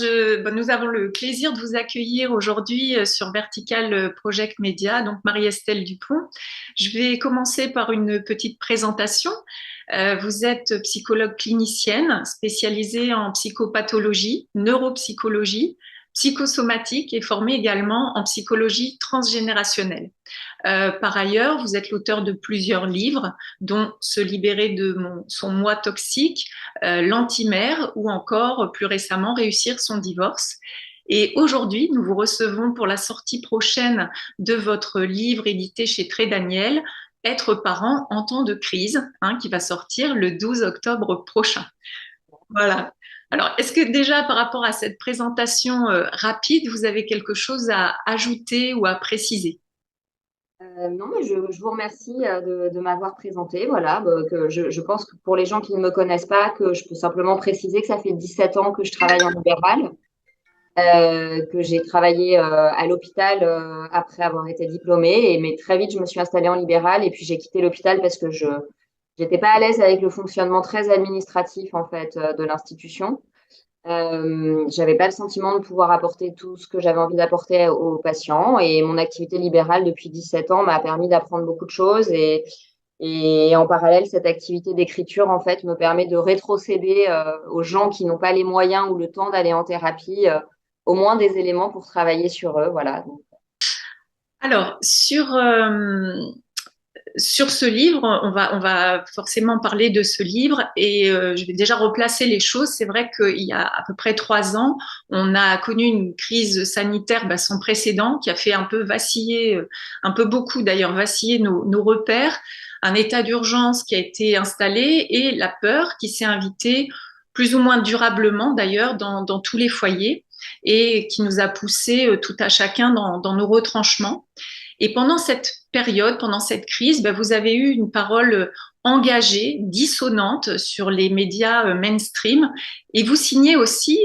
Nous avons le plaisir de vous accueillir aujourd'hui sur Vertical Project Media, donc Marie-Estelle Dupont. Je vais commencer par une petite présentation. Vous êtes psychologue clinicienne spécialisée en psychopathologie, neuropsychologie, psychosomatique et formée également en psychologie transgénérationnelle. Par ailleurs, vous êtes l'auteur de plusieurs livres, dont Se libérer de son moi toxique, L'antimère ou encore, plus récemment, Réussir son divorce. Et aujourd'hui, nous vous recevons pour la sortie prochaine de votre livre édité chez Très Daniel, Être parent en temps de crise, qui va sortir le 12 octobre prochain. Voilà. Alors, est-ce que déjà par rapport à cette présentation rapide, vous avez quelque chose à ajouter ou à préciser? Non, mais je vous remercie de m'avoir présenté. Voilà, bah, que je pense que pour les gens qui ne me connaissent pas, que je peux simplement préciser que ça fait 17 ans que je travaille en libéral, que j'ai travaillé à l'hôpital après avoir été diplômée, mais très vite je me suis installée en libéral et puis j'ai quitté l'hôpital parce que je n'étais pas à l'aise avec le fonctionnement très administratif en fait de l'institution. J'avais pas le sentiment de pouvoir apporter tout ce que j'avais envie d'apporter aux patients et mon activité libérale depuis 17 ans m'a permis d'apprendre beaucoup de choses et en parallèle, cette activité d'écriture en fait me permet de rétrocéder aux gens qui n'ont pas les moyens ou le temps d'aller en thérapie au moins des éléments pour travailler sur eux. Voilà. Alors, sur ce livre, on va forcément parler de ce livre et je vais déjà replacer les choses. C'est vrai qu'il y a à peu près 3 ans, on a connu une crise sanitaire sans précédent qui a fait un peu vaciller, un peu beaucoup d'ailleurs, vaciller nos repères, un état d'urgence qui a été installé et la peur qui s'est invitée plus ou moins durablement d'ailleurs dans tous les foyers et qui nous a poussé tout à chacun dans nos retranchements. Et pendant cette période, pendant cette crise, vous avez eu une parole engagée, dissonante sur les médias mainstream. Et vous signez aussi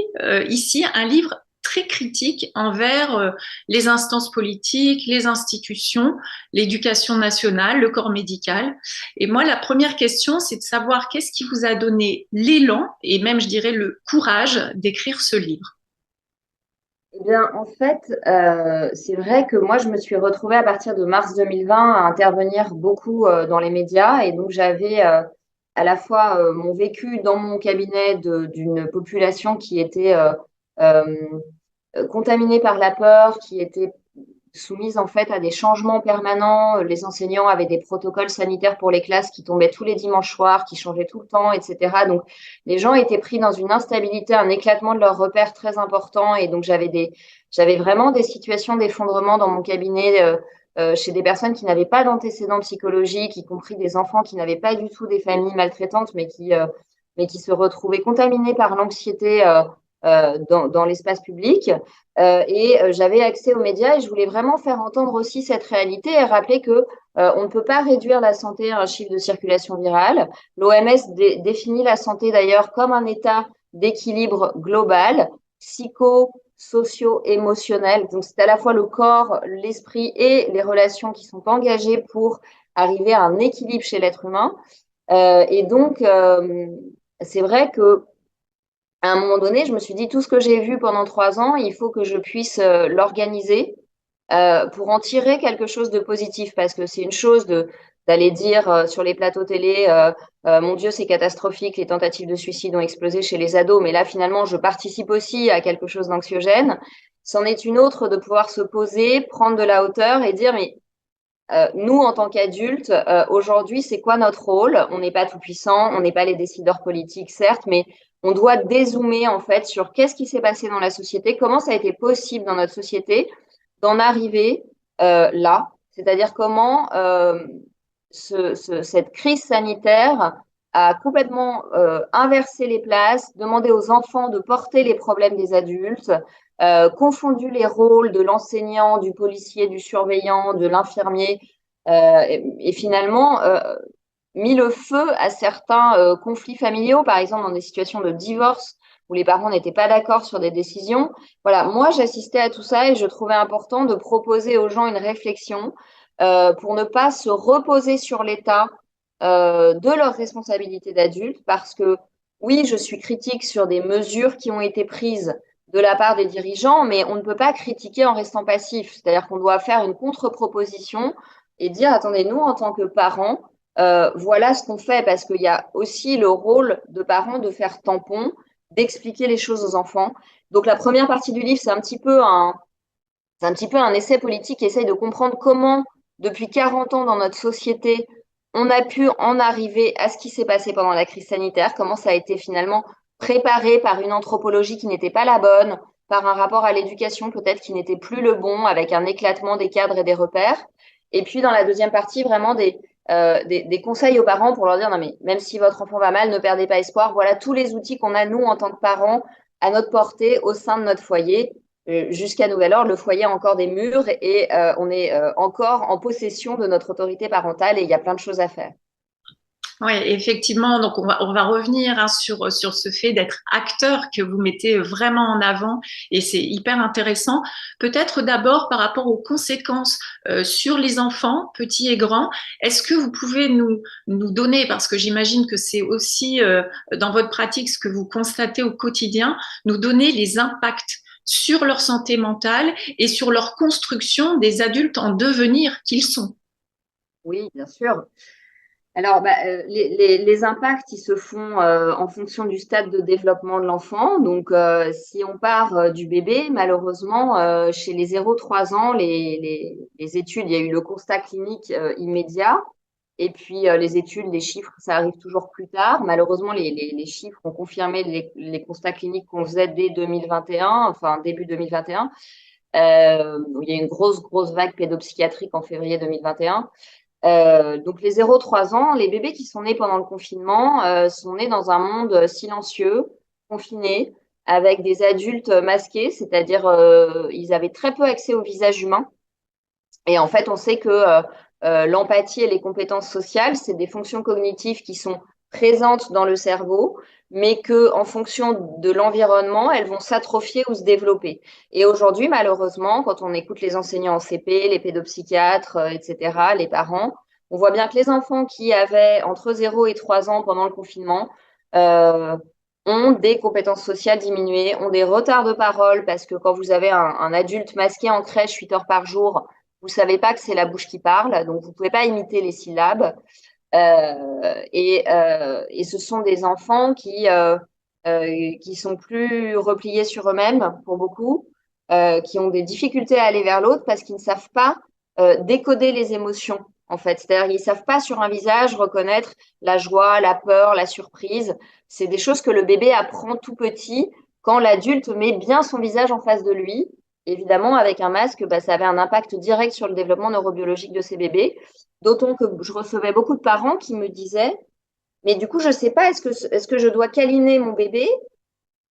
ici un livre très critique envers les instances politiques, les institutions, l'éducation nationale, le corps médical. Et moi, la première question, c'est de savoir qu'est-ce qui vous a donné l'élan et même, je dirais, le courage d'écrire ce livre. Eh bien, en fait, c'est vrai que moi, je me suis retrouvée à partir de mars 2020 à intervenir beaucoup dans les médias. Et donc, j'avais à la fois mon vécu dans mon cabinet d'une population qui était euh, contaminée par la peur, qui était soumise en fait à des changements permanents. Les enseignants avaient des protocoles sanitaires pour les classes qui tombaient tous les dimanches soirs, qui changeaient tout le temps, etc. Donc, les gens étaient pris dans une instabilité, un éclatement de leurs repères très important. Et donc, j'avais vraiment des situations d'effondrement dans mon cabinet. Chez des personnes qui n'avaient pas d'antécédents psychologiques, y compris des enfants qui n'avaient pas du tout des familles maltraitantes, mais qui se retrouvaient contaminés par l'anxiété dans l'espace public. J'avais accès aux médias et je voulais vraiment faire entendre aussi cette réalité et rappeler que on ne peut pas réduire la santé à un chiffre de circulation virale. L'OMS définit la santé d'ailleurs comme un état d'équilibre global, psycho, socio-émotionnel. Donc c'est à la fois le corps, l'esprit et les relations qui sont engagées pour arriver à un équilibre chez l'être humain. C'est vrai que à un moment donné, je me suis dit, tout ce que j'ai vu pendant 3 ans, il faut que je puisse l'organiser pour en tirer quelque chose de positif. Parce que c'est une chose d'aller dire sur les plateaux télé, mon Dieu, c'est catastrophique, les tentatives de suicide ont explosé chez les ados. Mais là, finalement, je participe aussi à quelque chose d'anxiogène. C'en est une autre de pouvoir se poser, prendre de la hauteur et dire, mais nous, en tant qu'adultes, aujourd'hui, c'est quoi notre rôle? On n'est pas tout puissant, on n'est pas les décideurs politiques, certes, mais on doit dézoomer en fait sur qu'est-ce qui s'est passé dans la société, comment ça a été possible dans notre société d'en arriver là, c'est-à-dire comment cette crise sanitaire a complètement inversé les places, demandé aux enfants de porter les problèmes des adultes, confondu les rôles de l'enseignant, du policier, du surveillant, de l'infirmier, et finalement mis le feu à certains conflits familiaux, par exemple dans des situations de divorce où les parents n'étaient pas d'accord sur des décisions. Voilà, moi j'assistais à tout ça et je trouvais important de proposer aux gens une réflexion pour ne pas se reposer sur l'État de leurs responsabilités d'adultes, parce que oui, je suis critique sur des mesures qui ont été prises de la part des dirigeants, mais on ne peut pas critiquer en restant passif. C'est-à-dire qu'on doit faire une contre-proposition et dire, attendez, nous, en tant que parents, voilà ce qu'on fait, parce qu'il y a aussi le rôle de parents de faire tampon, d'expliquer les choses aux enfants. Donc la première partie du livre, c'est un petit peu un essai politique qui essaye de comprendre comment, depuis 40 ans dans notre société, on a pu en arriver à ce qui s'est passé pendant la crise sanitaire, comment ça a été finalement préparé par une anthropologie qui n'était pas la bonne, par un rapport à l'éducation peut-être qui n'était plus le bon, avec un éclatement des cadres et des repères. Et puis dans la deuxième partie, vraiment des conseils aux parents pour leur dire, non mais même si votre enfant va mal, ne perdez pas espoir. Voilà tous les outils qu'on a, nous, en tant que parents, à notre portée au sein de notre foyer. Jusqu'à nouvel ordre, le foyer a encore des murs et on est encore en possession de notre autorité parentale et il y a plein de choses à faire. Oui, effectivement, donc on va revenir hein, sur ce fait d'être acteur que vous mettez vraiment en avant et c'est hyper intéressant. Peut-être d'abord par rapport aux conséquences sur les enfants, petits et grands, est-ce que vous pouvez nous donner, parce que j'imagine que c'est aussi dans votre pratique ce que vous constatez au quotidien, nous donner les impacts sur leur santé mentale et sur leur construction des adultes en devenir qu'ils sont. Oui, bien sûr. Alors, les impacts, ils se font en fonction du stade de développement de l'enfant. Donc, si on part du bébé, malheureusement, chez les 0-3 ans, les études, il y a eu le constat clinique immédiat. Et puis, les études, les chiffres, ça arrive toujours plus tard. Malheureusement, les chiffres ont confirmé les constats cliniques qu'on faisait dès 2021, enfin début 2021. Où il y a eu une grosse vague pédopsychiatrique en février 2021. Donc les 0-3 ans, les bébés qui sont nés pendant le confinement sont nés dans un monde silencieux, confiné, avec des adultes masqués, c'est-à-dire ils avaient très peu accès au visage humain. Et en fait, on sait que l'empathie et les compétences sociales, c'est des fonctions cognitives qui sont présentes dans le cerveau, mais que en fonction de l'environnement, elles vont s'atrophier ou se développer. Et aujourd'hui, malheureusement, quand on écoute les enseignants en CP, les pédopsychiatres, etc., les parents, on voit bien que les enfants qui avaient entre 0 et 3 ans pendant le confinement euh, ont des compétences sociales diminuées, ont des retards de parole, parce que quand vous avez un adulte masqué en crèche 8 heures par jour, vous savez pas que c'est la bouche qui parle, donc vous pouvez pas imiter les syllabes. Et ce sont des enfants qui sont plus repliés sur eux-mêmes pour beaucoup, qui ont des difficultés à aller vers l'autre parce qu'ils ne savent pas décoder les émotions, en fait. C'est-à-dire qu'ils ne savent pas sur un visage reconnaître la joie, la peur, la surprise. C'est des choses que le bébé apprend tout petit quand l'adulte met bien son visage en face de lui. Évidemment, avec un masque, bah, ça avait un impact direct sur le développement neurobiologique de ces bébés. D'autant que je recevais beaucoup de parents qui me disaient, mais du coup, je ne sais pas, est-ce que je dois câliner mon bébé?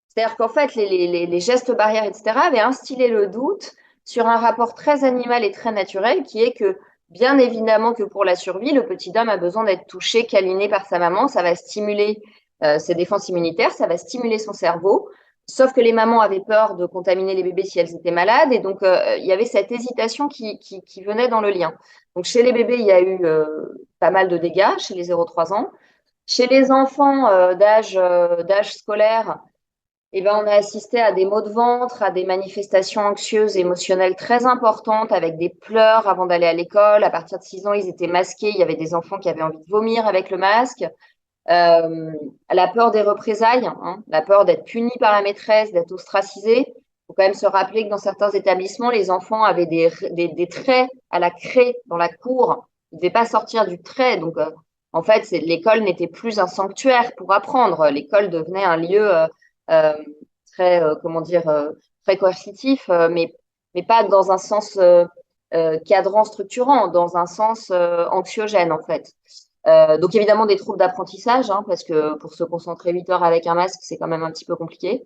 C'est-à-dire qu'en fait, les gestes barrières, etc., avaient instillé le doute sur un rapport très animal et très naturel, qui est que, bien évidemment, que pour la survie, le petit homme a besoin d'être touché, câliné par sa maman. Ça va stimuler ses défenses immunitaires, ça va stimuler son cerveau. Sauf que les mamans avaient peur de contaminer les bébés si elles étaient malades. Et donc, il y avait cette hésitation qui venait dans le lien. Donc, chez les bébés, il y a eu pas mal de dégâts, chez les 0-3 ans. Chez les enfants d'âge scolaire, eh ben, on a assisté à des maux de ventre, à des manifestations anxieuses, émotionnelles très importantes, avec des pleurs avant d'aller à l'école. À partir de 6 ans, ils étaient masqués. Il y avait des enfants qui avaient envie de vomir avec le masque. La peur des représailles, hein, la peur d'être puni par la maîtresse, d'être ostracisé. Il faut quand même se rappeler que dans certains établissements, les enfants avaient des traits à la craie dans la cour. Ils ne devaient pas sortir du trait. Donc, en fait, l'école n'était plus un sanctuaire pour apprendre. L'école devenait un lieu euh, très, comment dire, très coercitif, mais pas dans un sens cadrant, structurant, dans un sens anxiogène, en fait. Donc évidemment des troubles d'apprentissage, hein, parce que pour se concentrer 8 heures avec un masque, c'est quand même un petit peu compliqué.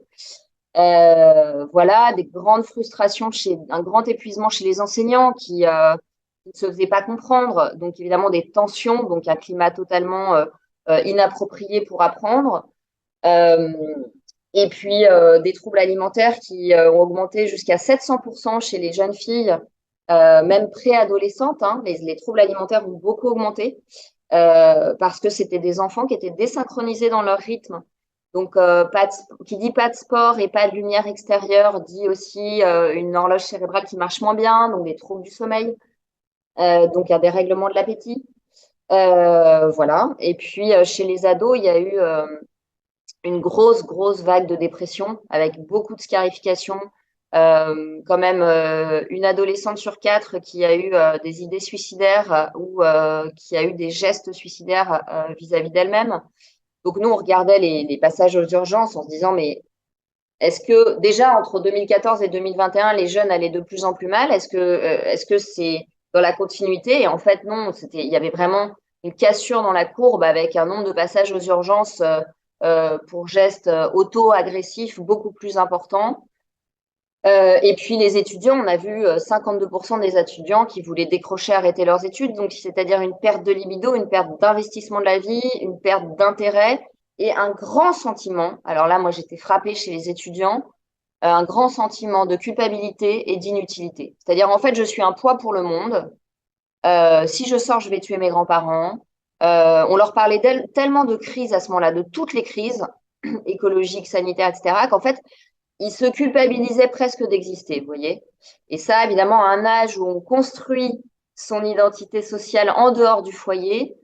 Voilà, des grandes frustrations, un grand épuisement chez les enseignants qui ne se faisaient pas comprendre. Donc évidemment des tensions, donc un climat totalement inapproprié pour apprendre. Euh, et puis des troubles alimentaires qui ont augmenté jusqu'à 700% chez les jeunes filles, même préadolescentes, hein. Les troubles alimentaires ont beaucoup augmenté parce que c'était des enfants qui étaient désynchronisés dans leur rythme. Donc, qui dit pas de sport et pas de lumière extérieure dit aussi une horloge cérébrale qui marche moins bien, donc des troubles du sommeil, donc il y a des règlements de l'appétit. Voilà. Et puis, chez les ados, il y a eu une grosse vague de dépression avec beaucoup de scarification. Quand même, une adolescente sur quatre qui a eu des idées suicidaires ou qui a eu des gestes suicidaires vis-à-vis d'elle-même. Donc, nous, on regardait les passages aux urgences en se disant, mais est-ce que déjà entre 2014 et 2021, les jeunes allaient de plus en plus mal? Est-ce que c'est dans la continuité? Et en fait, non, il y avait vraiment une cassure dans la courbe avec un nombre de passages aux urgences pour gestes auto-agressifs beaucoup plus important. Et puis les étudiants, on a vu 52% des étudiants qui voulaient décrocher, arrêter leurs études, donc c'est-à-dire une perte de libido, une perte d'investissement de la vie, une perte d'intérêt et un grand sentiment. Alors là, moi, j'étais frappée chez les étudiants, un grand sentiment de culpabilité et d'inutilité. C'est-à-dire, en fait, je suis un poids pour le monde. Si je sors, je vais tuer mes grands-parents. On leur parlait tellement de crises à ce moment-là, de toutes les crises écologiques, sanitaires, etc., qu'en fait, ils se culpabilisaient presque d'exister, vous voyez. Et ça, évidemment, à un âge où on construit son identité sociale en dehors du foyer,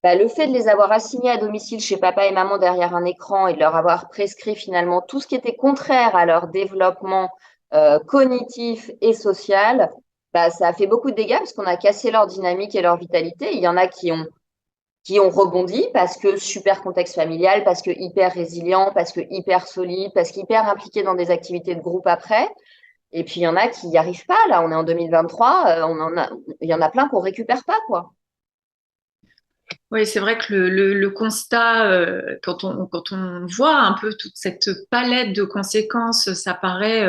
bah, le fait de les avoir assignés à domicile chez papa et maman derrière un écran et de leur avoir prescrit finalement tout ce qui était contraire à leur développement cognitif et social, bah, ça a fait beaucoup de dégâts parce qu'on a cassé leur dynamique et leur vitalité. Il y en a qui ont rebondi parce que super contexte familial, parce que hyper résilient, parce que hyper solide, parce qu'hyper impliqué dans des activités de groupe après. Et puis il y en a qui n'y arrivent pas. Là, on est en 2023, il y en a plein qu'on récupère pas, quoi. Oui, c'est vrai que le constat, quand on voit un peu toute cette palette de conséquences, ça paraît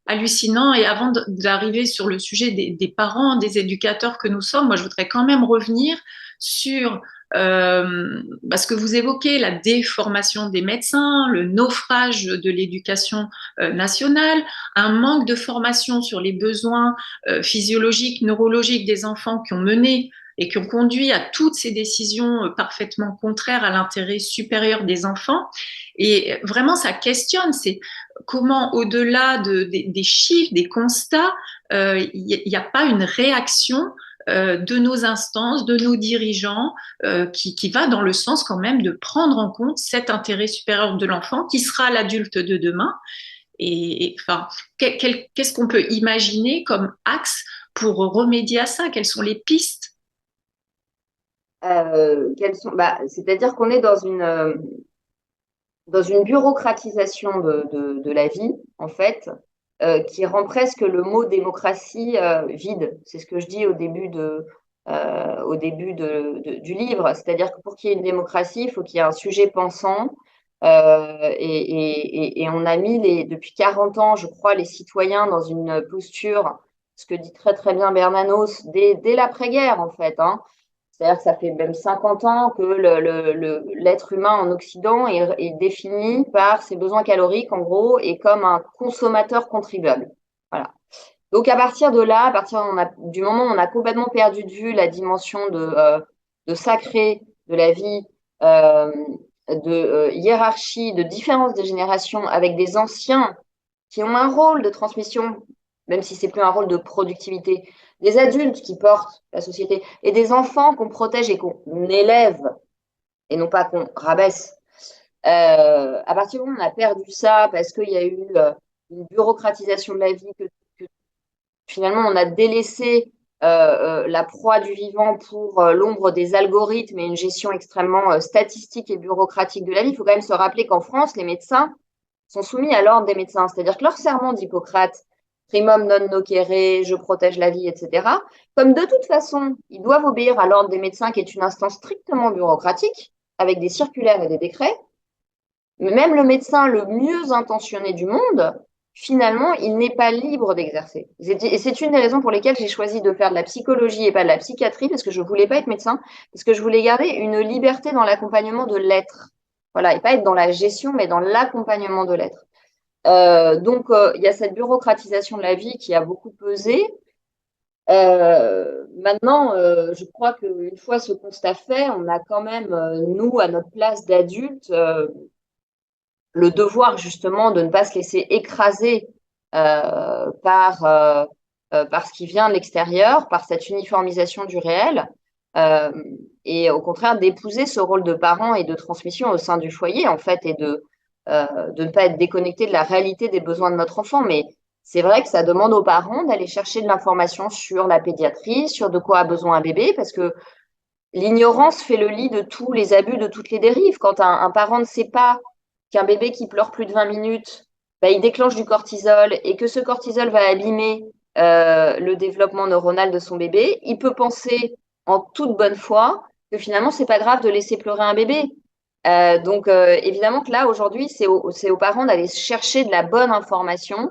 hallucinant. Et avant d'arriver sur le sujet des parents, des éducateurs que nous sommes, moi, je voudrais quand même revenir sur ce que vous évoquez, la déformation des médecins, le naufrage de l'éducation nationale, un manque de formation sur les besoins physiologiques, neurologiques des enfants qui ont mené et qui ont conduit à toutes ces décisions parfaitement contraires à l'intérêt supérieur des enfants. Et vraiment, ça questionne, c'est comment, au-delà des chiffres, des constats, il n'y a pas une réaction de nos instances, de nos dirigeants, qui va dans le sens quand même de prendre en compte cet intérêt supérieur de l'enfant qui sera l'adulte de demain. Et enfin, qu'est-ce qu'on peut imaginer comme axe pour remédier à ça? Quelles sont les pistes? C'est-à-dire qu'on est dans une bureaucratisation de la vie, en fait, qui rend presque le mot démocratie vide. C'est ce que je dis au début du livre. C'est-à-dire que pour qu'il y ait une démocratie, il faut qu'il y ait un sujet pensant. Et on a mis depuis 40 ans, je crois, les citoyens dans une posture, ce que dit très très bien Bernanos, dès l'après-guerre, en fait, hein. C'est-à-dire que ça fait même 50 ans que l'être humain en Occident est défini par ses besoins caloriques, en gros, et comme un consommateur contribuable. Voilà. Donc, à partir de là, du moment où on a complètement perdu de vue la dimension de sacré de la vie, euh, de hiérarchie, de différence des générations avec des anciens qui ont un rôle de transmission, même si c'est plus un rôle de productivité, des adultes qui portent la société et des enfants qu'on protège et qu'on élève et non pas qu'on rabaisse. À partir du moment où on a perdu ça parce qu'il y a eu une bureaucratisation de la vie, que finalement on a délaissé la proie du vivant pour l'ombre des algorithmes et une gestion extrêmement statistique et bureaucratique de la vie, il faut quand même se rappeler qu'en France, les médecins sont soumis à l'ordre des médecins. C'est-à-dire que leur serment d'Hippocrate, primum non nocere, je protège la vie, etc., comme de toute façon, ils doivent obéir à l'ordre des médecins, qui est une instance strictement bureaucratique, avec des circulaires et des décrets, mais même le médecin le mieux intentionné du monde, finalement, il n'est pas libre d'exercer. Et c'est une des raisons pour lesquelles j'ai choisi de faire de la psychologie et pas de la psychiatrie, parce que je voulais pas être médecin, parce que je voulais garder une liberté dans l'accompagnement de l'être. Voilà, et pas être dans la gestion, mais dans l'accompagnement de l'être. Donc, il y a cette bureaucratisation de la vie qui a beaucoup pesé. Maintenant, je crois qu'une fois ce constat fait, on a quand même, nous, à notre place d'adultes, le devoir justement de ne pas se laisser écraser par ce qui vient de l'extérieur, par cette uniformisation du réel, euh, et au contraire d'épouser ce rôle de parent et de transmission au sein du foyer, en fait, et de ne pas être déconnecté de la réalité des besoins de notre enfant. Mais c'est vrai que ça demande aux parents d'aller chercher de l'information sur la pédiatrie, sur de quoi a besoin un bébé, parce que l'ignorance fait le lit de tous les abus, de toutes les dérives. Quand un parent ne sait pas qu'un bébé qui pleure plus de 20 minutes, bah, il déclenche du cortisol et que ce cortisol va abîmer le développement neuronal de son bébé, il peut penser en toute bonne foi que finalement, c'est pas grave de laisser pleurer un bébé. Évidemment que là, aujourd'hui, c'est aux parents d'aller chercher de la bonne information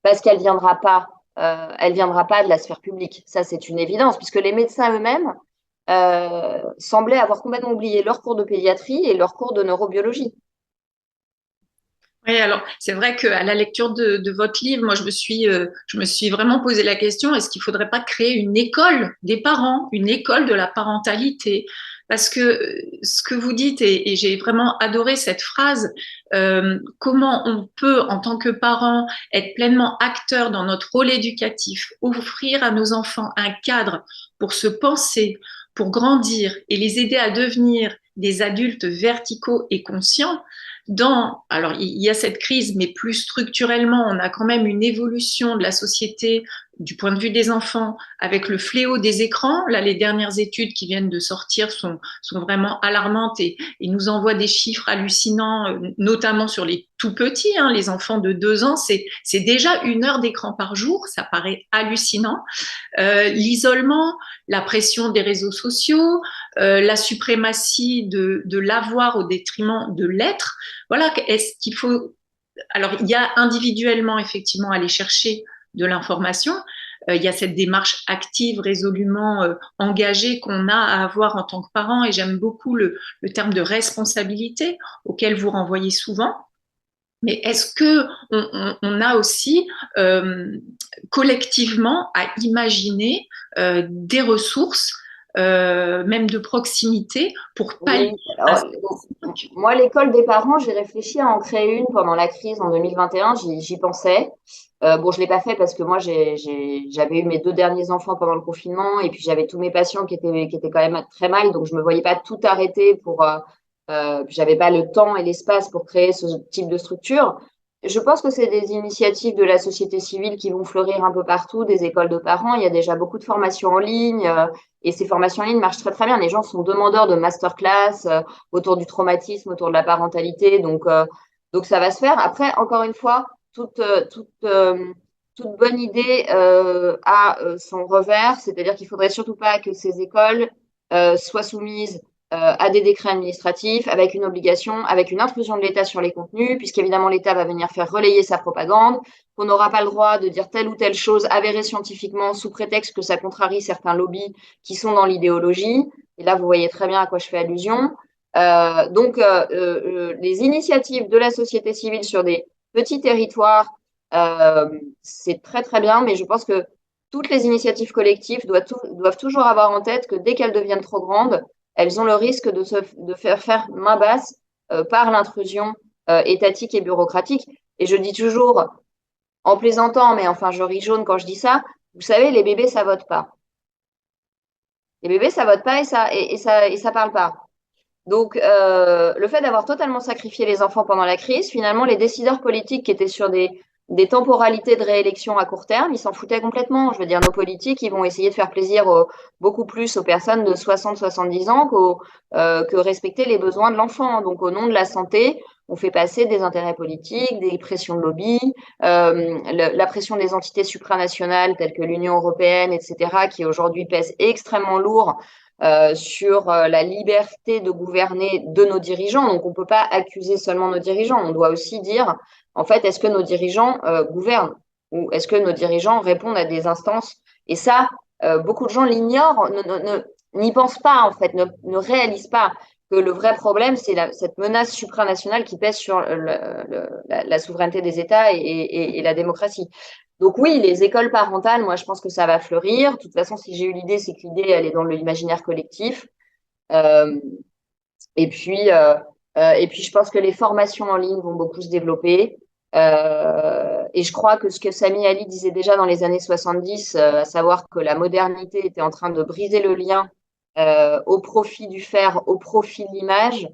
parce elle viendra pas de la sphère publique. Ça, c'est une évidence, puisque les médecins eux-mêmes semblaient avoir complètement oublié leur cours de pédiatrie et leur cours de neurobiologie. Oui, alors c'est vrai qu'à la lecture de votre livre, moi je me suis vraiment posé la question, est-ce qu'il ne faudrait pas créer une école des parents, une école de la parentalité? Parce que ce que vous dites, et j'ai vraiment adoré cette phrase, comment on peut, en tant que parent, être pleinement acteur dans notre rôle éducatif, offrir à nos enfants un cadre pour se penser, pour grandir et les aider à devenir des adultes verticaux et conscients alors il y a cette crise, mais plus structurellement, on a quand même une évolution de la société du point de vue des enfants avec le fléau des écrans. Là, les dernières études qui viennent de sortir sont vraiment alarmantes et nous envoient des chiffres hallucinants, notamment sur les tout petits, hein, les enfants de 2 ans. C'est déjà 1 heure d'écran par jour, ça paraît hallucinant. L'isolement, la pression des réseaux sociaux, la suprématie de l'avoir au détriment de l'être. Voilà, est-ce qu'il faut... Alors, il y a individuellement, effectivement, aller chercher de l'information. Il y a cette démarche active, résolument engagée qu'on a à avoir en tant que parent. Et j'aime beaucoup le terme de responsabilité auquel vous renvoyez souvent. Mais est-ce que on a aussi collectivement à imaginer des ressources, même de proximité, pour pallier Oui, à alors, moi, l'école des parents, j'ai réfléchi à en créer une pendant la crise en 2021, j'y pensais. Bon, je l'ai pas fait parce que moi, j'avais eu mes 2 derniers enfants pendant le confinement et puis j'avais tous mes patients qui étaient quand même très mal, donc je me voyais pas tout arrêter j'avais pas le temps et l'espace pour créer ce type de structure. Je pense que c'est des initiatives de la société civile qui vont fleurir un peu partout, des écoles de parents. Il y a déjà beaucoup de formations en ligne. Et ces formations en ligne marchent très très bien. Les gens sont demandeurs de masterclass autour du traumatisme, autour de la parentalité. Donc ça va se faire. Après, encore une fois, toute bonne idée a son revers. C'est-à-dire qu'il faudrait surtout pas que ces écoles soient soumises à des décrets administratifs, avec une obligation, avec une intrusion de l'État sur les contenus, puisqu'évidemment l'État va venir faire relayer sa propagande, qu'on n'aura pas le droit de dire telle ou telle chose avérée scientifiquement sous prétexte que ça contrarie certains lobbies qui sont dans l'idéologie. Et là, vous voyez très bien à quoi je fais allusion. Les initiatives de la société civile sur des petits territoires, c'est très très bien, mais je pense que toutes les initiatives collectives doivent toujours avoir en tête que dès qu'elles deviennent trop grandes, elles ont le risque de faire main basse par l'intrusion étatique et bureaucratique. Et je dis toujours, en plaisantant, mais enfin, je ris jaune quand je dis ça, vous savez, les bébés, ça vote pas. Les bébés, ça vote pas et ça parle pas. Donc, le fait d'avoir totalement sacrifié les enfants pendant la crise, finalement, les décideurs politiques qui étaient sur des temporalités de réélection à court terme, ils s'en foutaient complètement. Je veux dire, nos politiques, ils vont essayer de faire plaisir beaucoup plus aux personnes de 60-70 ans que respecter les besoins de l'enfant. Donc, au nom de la santé, on fait passer des intérêts politiques, des pressions de lobby, la pression des entités supranationales telles que l'Union européenne, etc., qui aujourd'hui pèsent extrêmement lourd sur la liberté de gouverner de nos dirigeants. Donc, on ne peut pas accuser seulement nos dirigeants. On doit aussi dire, en fait, est-ce que nos dirigeants gouvernent ou est-ce que nos dirigeants répondent à des instances? Et ça, beaucoup de gens l'ignorent, n'y pensent pas, en fait, ne réalisent pas que le vrai problème, c'est cette menace supranationale qui pèse sur la souveraineté des États et la démocratie. Donc oui, les écoles parentales, moi je pense que ça va fleurir. De toute façon, si j'ai eu l'idée, c'est que l'idée, elle est dans l'imaginaire collectif. Euh, et puis, Et puis, je pense que les formations en ligne vont beaucoup se développer. Et je crois que ce que Sami Ali disait déjà dans les années 70, à savoir que la modernité était en train de briser le lien au profit du faire, au profit de l'image,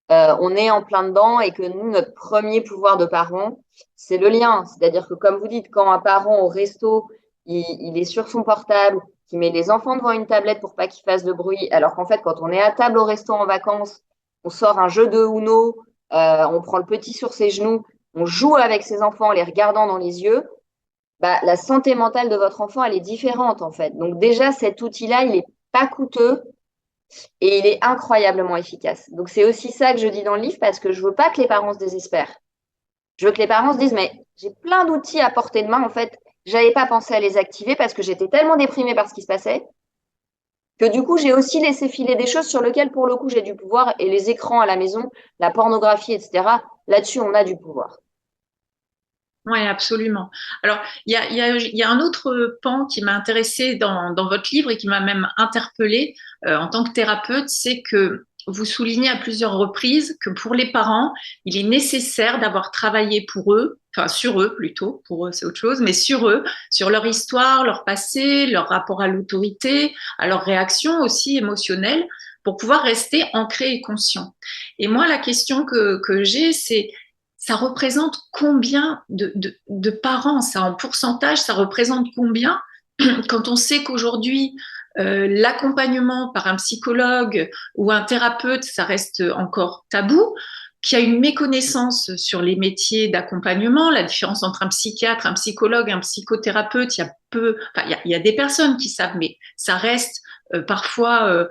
on est en plein dedans et que nous, notre premier pouvoir de parent, c'est le lien. C'est-à-dire que, comme vous dites, quand un parent au resto, il est sur son portable, qui met les enfants devant une tablette pour pas qu'ils fassent de bruit, alors qu'en fait, quand on est à table au resto en vacances, on sort un jeu de Uno, on prend le petit sur ses genoux, on joue avec ses enfants en les regardant dans les yeux, bah, la santé mentale de votre enfant, elle est différente en fait. Donc déjà, cet outil-là, il est pas coûteux et il est incroyablement efficace. Donc c'est aussi ça que je dis dans le livre parce que je veux pas que les parents se désespèrent. Je veux que les parents se disent, mais j'ai plein d'outils à portée de main, en fait, j'avais pas pensé à les activer parce que j'étais tellement déprimée par ce qui se passait que du coup, j'ai aussi laissé filer des choses sur lesquelles, pour le coup, j'ai du pouvoir. Et les écrans à la maison, la pornographie, etc., là-dessus, on a du pouvoir. Oui, absolument. Alors, il y a un autre pan qui m'a intéressé dans votre livre et qui m'a même interpellée en tant que thérapeute, c'est que vous soulignez à plusieurs reprises que pour les parents, il est nécessaire d'avoir travaillé pour eux, enfin sur eux plutôt, pour eux c'est autre chose, mais sur eux, sur leur histoire, leur passé, leur rapport à l'autorité, à leurs réactions aussi émotionnelles, pour pouvoir rester ancrés et conscients. Et moi, la question que j'ai, c'est ça représente combien de parents, ça en pourcentage, ça représente combien quand on sait qu'aujourd'hui, l'accompagnement par un psychologue ou un thérapeute, ça reste encore tabou, qu'il y a une méconnaissance sur les métiers d'accompagnement, la différence entre un psychiatre, un psychologue, un psychothérapeute, il y a peu, enfin, il y a des personnes qui savent, mais ça reste parfois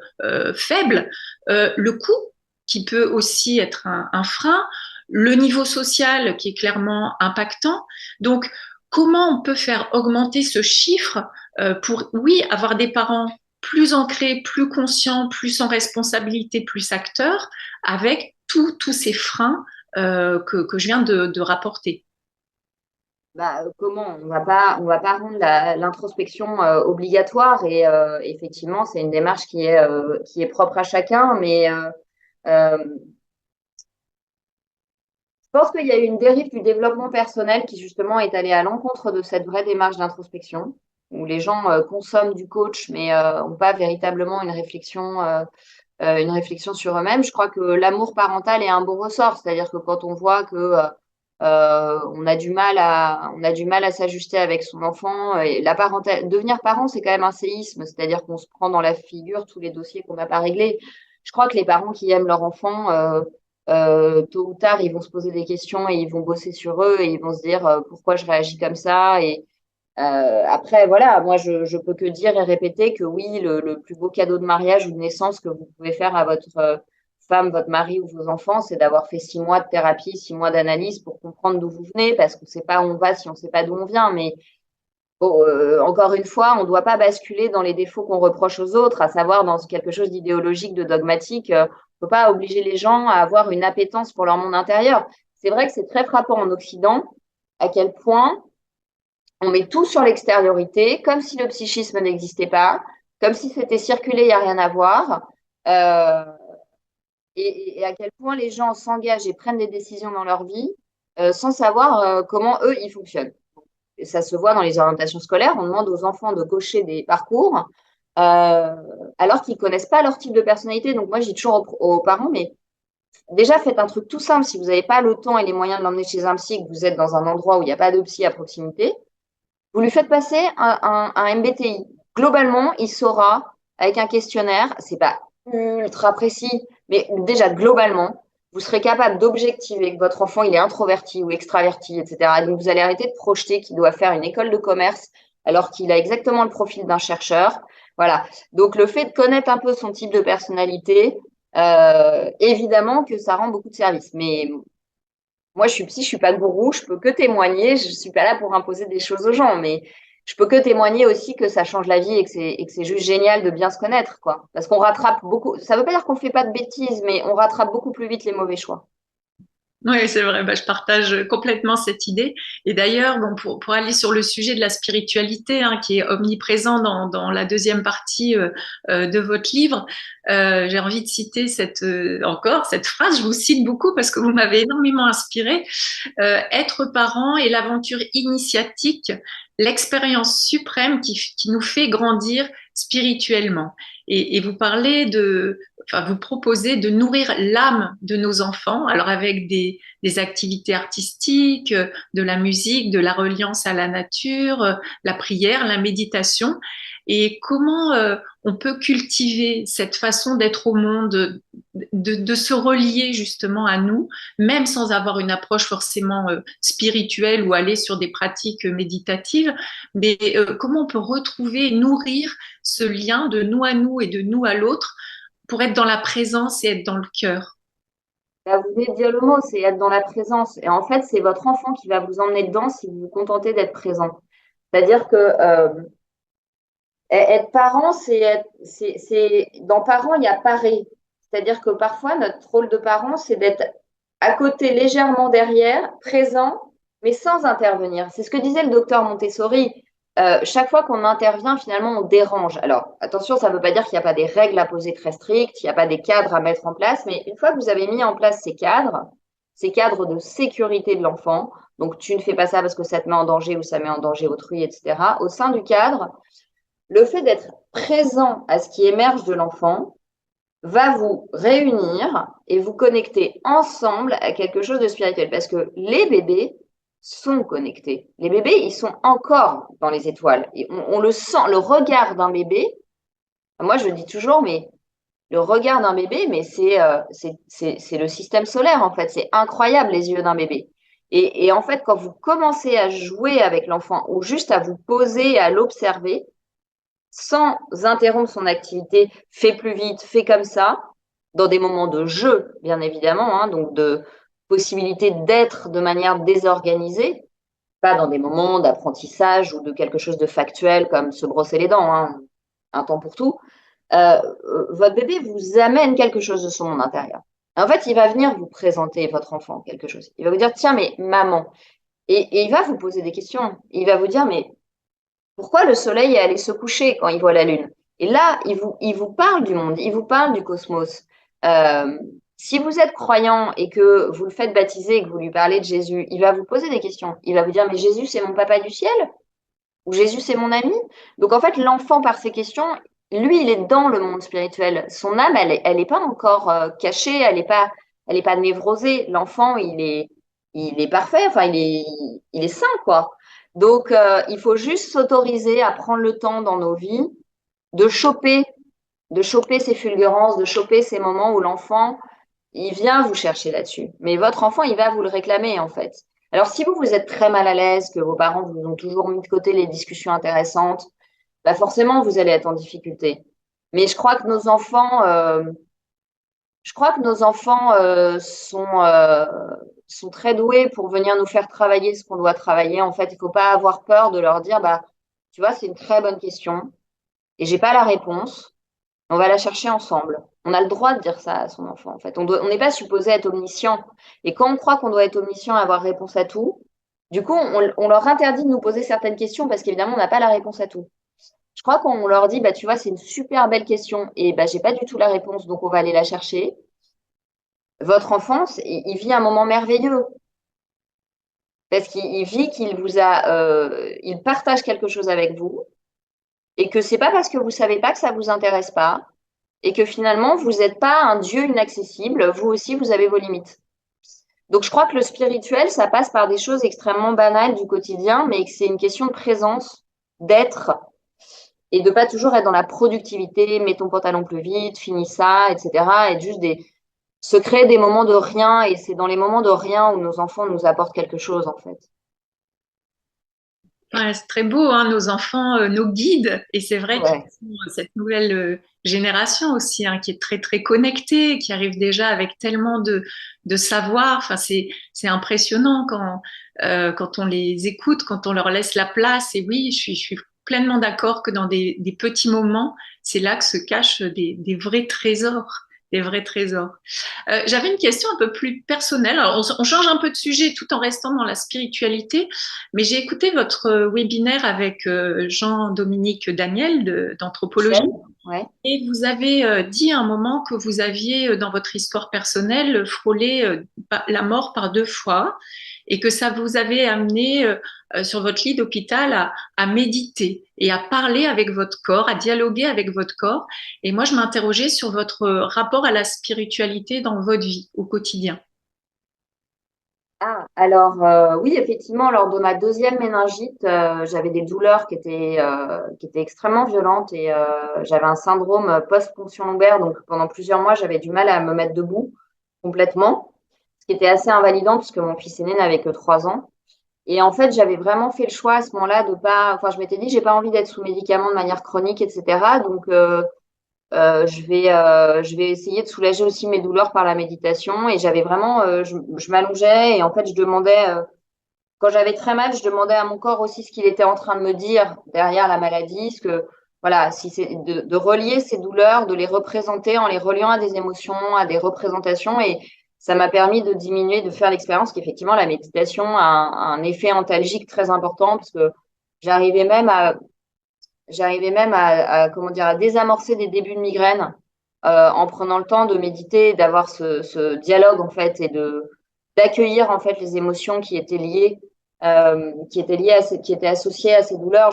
faible. Le coût qui peut aussi être un frein, le niveau social qui est clairement impactant. Donc, comment on peut faire augmenter ce chiffre pour, oui, avoir des parents plus ancrés, plus conscients, plus en responsabilité, plus acteurs, avec tous ces freins que je viens de rapporter. Bah, comment? On va pas rendre l'introspection obligatoire et effectivement, c'est une démarche qui est propre à chacun, mais euh, je pense qu'il y a eu une dérive du développement personnel qui justement est allée à l'encontre de cette vraie démarche d'introspection, où les gens consomment du coach mais n'ont pas véritablement une réflexion sur eux-mêmes. Je crois que l'amour parental est un bon ressort, c'est-à-dire que quand on voit que on a du mal à s'ajuster avec son enfant, et devenir parent, c'est quand même un séisme, c'est-à-dire qu'on se prend dans la figure tous les dossiers qu'on n'a pas réglés. Je crois que les parents qui aiment leur enfant, tôt ou tard, ils vont se poser des questions et ils vont bosser sur eux et ils vont se dire pourquoi je réagis comme ça. Et après, voilà, moi, je peux que dire et répéter que oui, le plus beau cadeau de mariage ou de naissance que vous pouvez faire à votre femme, votre mari ou vos enfants, c'est d'avoir fait 6 mois de thérapie, 6 mois d'analyse pour comprendre d'où vous venez, parce qu'on ne sait pas où on va si on ne sait pas d'où on vient. Mais bon, encore une fois, on ne doit pas basculer dans les défauts qu'on reproche aux autres, à savoir dans quelque chose d'idéologique, de dogmatique. On ne peut pas obliger les gens à avoir une appétence pour leur monde intérieur. C'est vrai que c'est très frappant en Occident à quel point on met tout sur l'extériorité, comme si le psychisme n'existait pas, comme si c'était circulé, il n'y a rien à voir. Euh, et à quel point les gens s'engagent et prennent des décisions dans leur vie sans savoir comment eux, ils fonctionnent. Et ça se voit dans les orientations scolaires. On demande aux enfants de cocher des parcours euh, alors qu'ils ne connaissent pas leur type de personnalité. Donc moi, je dis toujours aux parents, mais déjà, faites un truc tout simple. Si vous n'avez pas le temps et les moyens de l'emmener chez un psy, que vous êtes dans un endroit où il n'y a pas de psy à proximité, vous lui faites passer un MBTI. Globalement, il saura, avec un questionnaire, c'est pas ultra précis, mais déjà globalement, vous serez capable d'objectiver que votre enfant il est introverti ou extraverti, etc. Et donc vous allez arrêter de projeter qu'il doit faire une école de commerce alors qu'il a exactement le profil d'un chercheur. Voilà. Donc le fait de connaître un peu son type de personnalité, évidemment que ça rend beaucoup de services. Mais moi, je suis psy, je suis pas gourou, je peux que témoigner. Je suis pas là pour imposer des choses aux gens, mais je peux que témoigner aussi que ça change la vie et que c'est juste génial de bien se connaître, quoi. Parce qu'on rattrape beaucoup. Ça veut pas dire qu'on fait pas de bêtises, mais on rattrape beaucoup plus vite les mauvais choix. Oui, c'est vrai, bah, je partage complètement cette idée. Et d'ailleurs, bon, pour aller sur le sujet de la spiritualité, hein, qui est omniprésent dans la deuxième partie de votre livre, j'ai envie de citer encore cette phrase. Je vous cite beaucoup parce que vous m'avez énormément inspiré. Être parent est l'aventure initiatique, l'expérience suprême qui nous fait grandir spirituellement. Et vous parlez enfin, vous proposez de nourrir l'âme de nos enfants, alors avec des activités artistiques, de la musique, de la reliance à la nature, la prière, la méditation. Et comment on peut cultiver cette façon d'être au monde, de se relier justement à nous, même sans avoir une approche forcément spirituelle ou aller sur des pratiques méditatives, mais comment on peut retrouver, nourrir ce lien de nous à nous et de nous à l'autre pour être dans la présence et être dans le cœur. Là, vous venez de dire le mot, c'est être dans la présence. Et en fait, c'est votre enfant qui va vous emmener dedans si vous vous contentez d'être présent. C'est-à-dire que être parent, dans parent, il y a parer. C'est-à-dire que parfois, notre rôle de parent, c'est d'être à côté, légèrement derrière, présent, mais sans intervenir. C'est ce que disait le docteur Montessori. Chaque fois qu'on intervient, finalement, on dérange. Alors, attention, ça ne veut pas dire qu'il n'y a pas des règles à poser très strictes, il n'y a pas des cadres à mettre en place, mais une fois que vous avez mis en place ces cadres de sécurité de l'enfant, donc tu ne fais pas ça parce que ça te met en danger ou ça met en danger autrui, etc. Au sein du cadre, le fait d'être présent à ce qui émerge de l'enfant va vous réunir et vous connecter ensemble à quelque chose de spirituel. Parce que les bébés sont connectés. Les bébés, ils sont encore dans les étoiles. Et on le sent, le regard d'un bébé. Moi, je dis toujours, mais le regard d'un bébé, mais c'est le système solaire, en fait. C'est incroyable, les yeux d'un bébé. Et en fait, quand vous commencez à jouer avec l'enfant ou juste à vous poser, à l'observer, sans interrompre son activité, fais plus vite, fais comme ça, dans des moments de jeu, bien évidemment, hein, donc de possibilité d'être de manière désorganisée, pas dans des moments d'apprentissage ou de quelque chose de factuel comme se brosser les dents, hein, un temps pour tout. Votre bébé vous amène quelque chose de son monde intérieur. En fait, il va venir vous présenter, votre enfant, quelque chose. Il va vous dire, tiens, mais maman. Et il va vous poser des questions. Il va vous dire, mais pourquoi le soleil est allé se coucher quand il voit la lune? Et là, il vous parle du monde, il vous parle du cosmos. Euh, Si vous êtes croyant et que vous le faites baptiser et que vous lui parlez de Jésus, il va vous poser des questions. Il va vous dire, mais Jésus, c'est mon papa du ciel? Ou Jésus, c'est mon ami? Donc, en fait, l'enfant, par ces questions, lui, il est dans le monde spirituel. Son âme, elle est pas encore cachée, elle est pas névrosée. L'enfant, il est parfait, enfin, il est sain, quoi. Donc, il faut juste s'autoriser à prendre le temps dans nos vies de choper, de choper ces fulgurances, de choper ces moments où l'enfant, il vient vous chercher là-dessus. Mais votre enfant, il va vous le réclamer, en fait. Alors, si vous, vous êtes très mal à l'aise, que vos parents vous ont toujours mis de côté les discussions intéressantes, bah forcément, vous allez être en difficulté. Mais je crois que nos enfants sont très doués pour venir nous faire travailler ce qu'on doit travailler. En fait, il ne faut pas avoir peur de leur dire, bah, tu vois, c'est une très bonne question et j'ai pas la réponse. On va la chercher ensemble. On a le droit de dire ça à son enfant, en fait. On n'est pas supposé être omniscient. Et quand on croit qu'on doit être omniscient et avoir réponse à tout, du coup, on leur interdit de nous poser certaines questions parce qu'évidemment, on n'a pas la réponse à tout. Je crois qu'on leur dit, bah, tu vois, c'est une super belle question et bah, j'ai pas du tout la réponse, donc on va aller la chercher. Votre enfance, il vit un moment merveilleux parce qu'il vit il partage quelque chose avec vous et que c'est pas parce que vous savez pas que ça vous intéresse pas et que finalement vous n'êtes pas un Dieu inaccessible. Vous aussi, vous avez vos limites. Donc, je crois que le spirituel, ça passe par des choses extrêmement banales du quotidien, mais que c'est une question de présence, d'être et de pas toujours être dans la productivité, mets ton pantalon plus vite, finis ça, etc. Et juste se créer des moments de rien. Et c'est dans les moments de rien où nos enfants nous apportent quelque chose, en fait. Ouais, c'est très beau, hein, nos enfants, nos guides. Et c'est vrai qu'ils Ouais. sont cette nouvelle génération aussi, hein, qui est très, très connectée, qui arrive déjà avec tellement de savoir. Enfin, c'est impressionnant quand on les écoute, quand on leur laisse la place. Et oui, je suis pleinement d'accord que dans des petits moments, c'est là que se cachent des vrais trésors. des vrais trésors. J'avais une question un peu plus personnelle. Alors, on change un peu de sujet tout en restant dans la spiritualité, mais j'ai écouté votre webinaire avec Jean-Dominique Daniel d'Anthropologie. Michel? Ouais. Et vous avez dit à un moment que vous aviez, dans votre histoire personnelle, frôlé la mort par 2 fois et que ça vous avait amené sur votre lit d'hôpital à méditer et à parler avec votre corps, à dialoguer avec votre corps. Et moi, je m'interrogeais sur votre rapport à la spiritualité dans votre vie au quotidien. Ah, alors oui, effectivement, lors de ma deuxième méningite, j'avais des douleurs qui étaient extrêmement violentes et j'avais un syndrome post-ponction lombaire. Donc pendant plusieurs mois, j'avais du mal à me mettre debout complètement, ce qui était assez invalidant puisque mon fils aîné n'avait que 3 ans. Et en fait, j'avais vraiment fait le choix à ce moment-là de pas. Enfin, je m'étais dit, j'ai pas envie d'être sous médicaments de manière chronique, etc. Donc je vais essayer de soulager aussi mes douleurs par la méditation. Et j'avais vraiment, je m'allongeais et en fait, je demandais, quand j'avais très mal, je demandais à mon corps aussi ce qu'il était en train de me dire derrière la maladie, ce que, voilà, si c'est de relier ces douleurs, de les représenter en les reliant à des émotions, à des représentations. Et ça m'a permis de diminuer, de faire l'expérience qu'effectivement, la méditation a un effet antalgique très important parce que j'arrivais même à comment dire, à désamorcer des débuts de migraine en prenant le temps de méditer, d'avoir ce dialogue en fait et de d'accueillir en fait les émotions qui étaient associées à ces douleurs.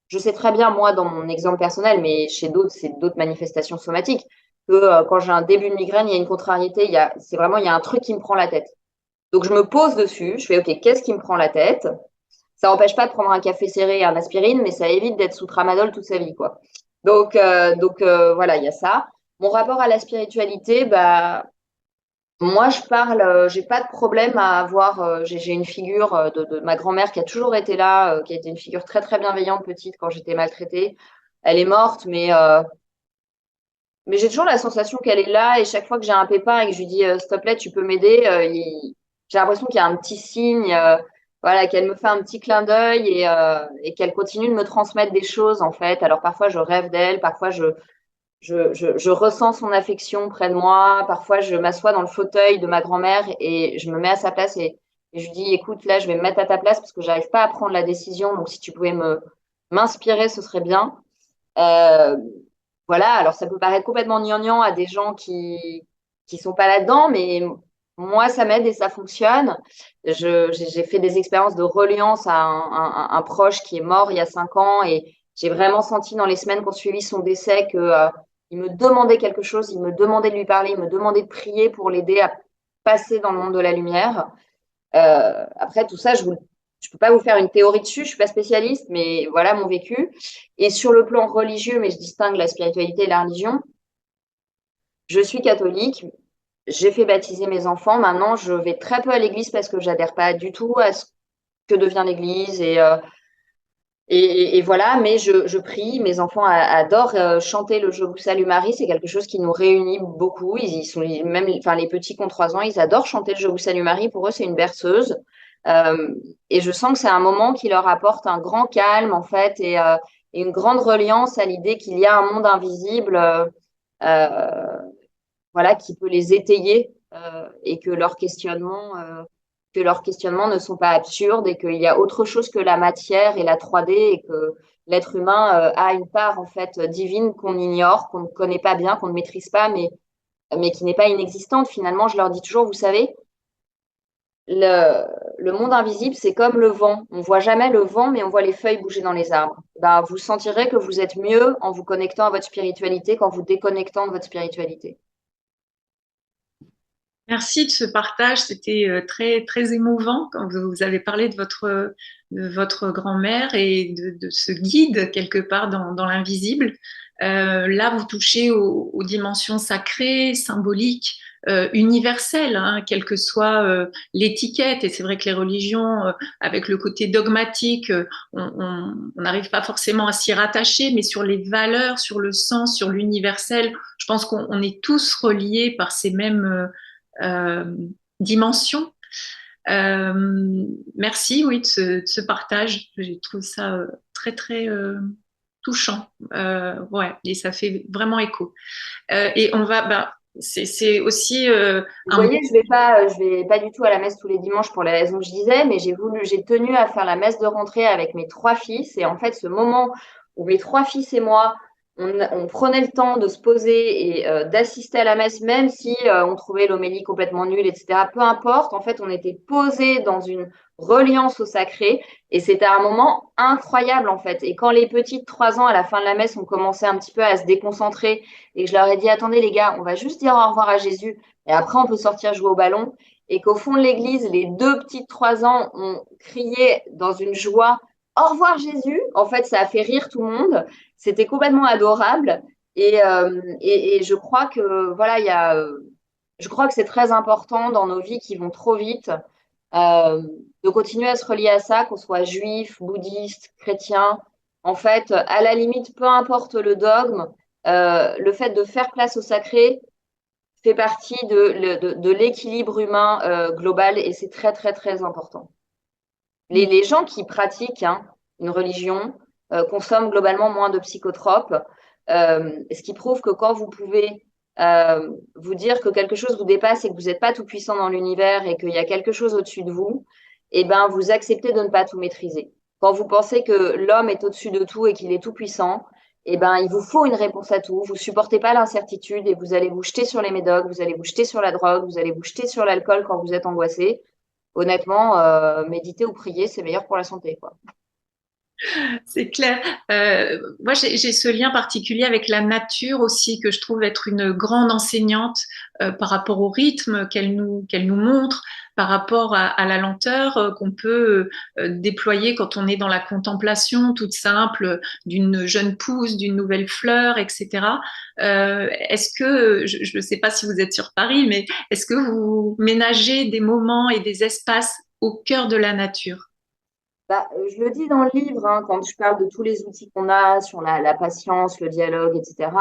Je sais très bien moi dans mon exemple personnel, mais chez d'autres c'est d'autres manifestations somatiques que quand j'ai un début de migraine, il y a une contrariété, il y a un truc qui me prend la tête. Donc je me pose dessus, je fais ok, qu'est-ce qui me prend la tête? Ça n'empêche pas de prendre un café serré et un aspirine, mais ça évite d'être sous tramadol toute sa vie, quoi. Voilà, il y a ça. Mon rapport à la spiritualité, bah, moi, j'ai pas de problème à avoir, j'ai une figure de ma grand-mère qui a toujours été là, qui a été une figure très, très bienveillante petite quand j'étais maltraitée. Elle est morte, mais j'ai toujours la sensation qu'elle est là et chaque fois que j'ai un pépin et que je lui dis, s'il te plaît, tu peux m'aider, j'ai l'impression qu'il y a un petit signe, voilà, qu'elle me fait un petit clin d'œil et qu'elle continue de me transmettre des choses, en fait. Alors parfois, je rêve d'elle, parfois, je ressens son affection près de moi, parfois, je m'assois dans le fauteuil de ma grand-mère et je me mets à sa place et je lui dis, écoute, là, je vais me mettre à ta place parce que j'arrive pas à prendre la décision, donc si tu pouvais m'inspirer, ce serait bien. Euh, voilà, alors ça peut paraître complètement gnangnan à des gens qui sont pas là-dedans, mais moi, ça m'aide et ça fonctionne. J'ai fait des expériences de reliance à un proche qui est mort il y a 5 ans et j'ai vraiment senti dans les semaines qui ont suivi son décès que, il me demandait quelque chose, il me demandait de lui parler, il me demandait de prier pour l'aider à passer dans le monde de la lumière. Après, tout ça, je peux pas vous faire une théorie dessus, je suis pas spécialiste, mais voilà mon vécu. Et sur le plan religieux, mais je distingue la spiritualité et la religion, je suis catholique, j'ai fait baptiser mes enfants. Maintenant, je vais très peu à l'église parce que j'adhère pas du tout à ce que devient l'église et voilà. Mais je prie. Mes enfants adorent chanter le Je vous salue Marie. C'est quelque chose qui nous réunit beaucoup. Ils sont même, enfin les petits qui ont 3 ans, ils adorent chanter le Je vous salue Marie. Pour eux, c'est une berceuse. Euh, et je sens que c'est un moment qui leur apporte un grand calme en fait et une grande reliance à l'idée qu'il y a un monde invisible. Euh, voilà, qui peut les étayer et que leurs questionnements ne sont pas absurdes et qu'il y a autre chose que la matière et la 3D et que l'être humain a une part en fait divine qu'on ignore, qu'on ne connaît pas bien, qu'on ne maîtrise pas, mais qui n'est pas inexistante. Finalement, je leur dis toujours, vous savez, le, le monde invisible, c'est comme le vent. On voit jamais le vent, mais on voit les feuilles bouger dans les arbres. Ben, vous sentirez que vous êtes mieux en vous connectant à votre spiritualité qu'en vous déconnectant de votre spiritualité. Merci de ce partage, c'était très, très émouvant quand vous avez parlé de votre grand-mère et de ce guide quelque part dans l'invisible. Là, vous touchez aux dimensions sacrées, symboliques, universelles, hein, quelle que soit l'étiquette. Et c'est vrai que les religions, avec le côté dogmatique, on n'arrive pas forcément à s'y rattacher, mais sur les valeurs, sur le sens, sur l'universel, je pense qu'on est tous reliés par ces mêmes euh, dimension. Merci, oui, de ce partage. J'ai trouvé ça très, très touchant. Ouais, et ça fait vraiment écho. Et on va, bah, C'est aussi Vous un... voyez, je vais pas du tout à la messe tous les dimanches pour les raisons que je disais, mais j'ai tenu à faire la messe de rentrée avec mes trois fils. Et en fait, ce moment où mes trois fils et moi, on prenait le temps de se poser et d'assister à la messe, même si on trouvait l'homélie complètement nulle, etc. Peu importe, en fait, on était posés dans une reliance au sacré. Et c'était un moment incroyable, en fait. Et quand les petites 3 ans, à la fin de la messe, ont commencé un petit peu à se déconcentrer, et que je leur ai dit, attendez les gars, on va juste dire au revoir à Jésus. Et après, on peut sortir jouer au ballon. Et qu'au fond de l'église, les deux petites 3 ans ont crié dans une joie au revoir Jésus. En fait, ça a fait rire tout le monde. C'était complètement adorable. Et je crois que voilà, je crois que c'est très important dans nos vies qui vont trop vite de continuer à se relier à ça, qu'on soit juif, bouddhiste, chrétien. En fait, à la limite, peu importe le dogme, le fait de faire place au sacré, fait partie de l'équilibre humain global et c'est très, très, très important. Les gens qui pratiquent une religion consomment globalement moins de psychotropes, ce qui prouve que quand vous pouvez vous dire que quelque chose vous dépasse et que vous n'êtes pas tout puissant dans l'univers et qu'il y a quelque chose au-dessus de vous, eh ben, vous acceptez de ne pas tout maîtriser. Quand vous pensez que l'homme est au-dessus de tout et qu'il est tout puissant, eh ben, il vous faut une réponse à tout. Vous supportez pas l'incertitude et vous allez vous jeter sur les médocs, vous allez vous jeter sur la drogue, vous allez vous jeter sur l'alcool quand vous êtes angoissé. Honnêtement, méditer ou prier, c'est meilleur pour la santé, quoi. C'est clair. Moi, j'ai ce lien particulier avec la nature aussi, que je trouve être une grande enseignante par rapport au rythme qu'elle nous montre, par rapport à la lenteur qu'on peut déployer quand on est dans la contemplation toute simple d'une jeune pousse, d'une nouvelle fleur, etc. Est-ce que, je ne sais pas si vous êtes sur Paris, mais est-ce que vous ménagez des moments et des espaces au cœur de la nature? Bah, je le dis dans le livre, quand je parle de tous les outils qu'on a sur la patience, le dialogue, etc.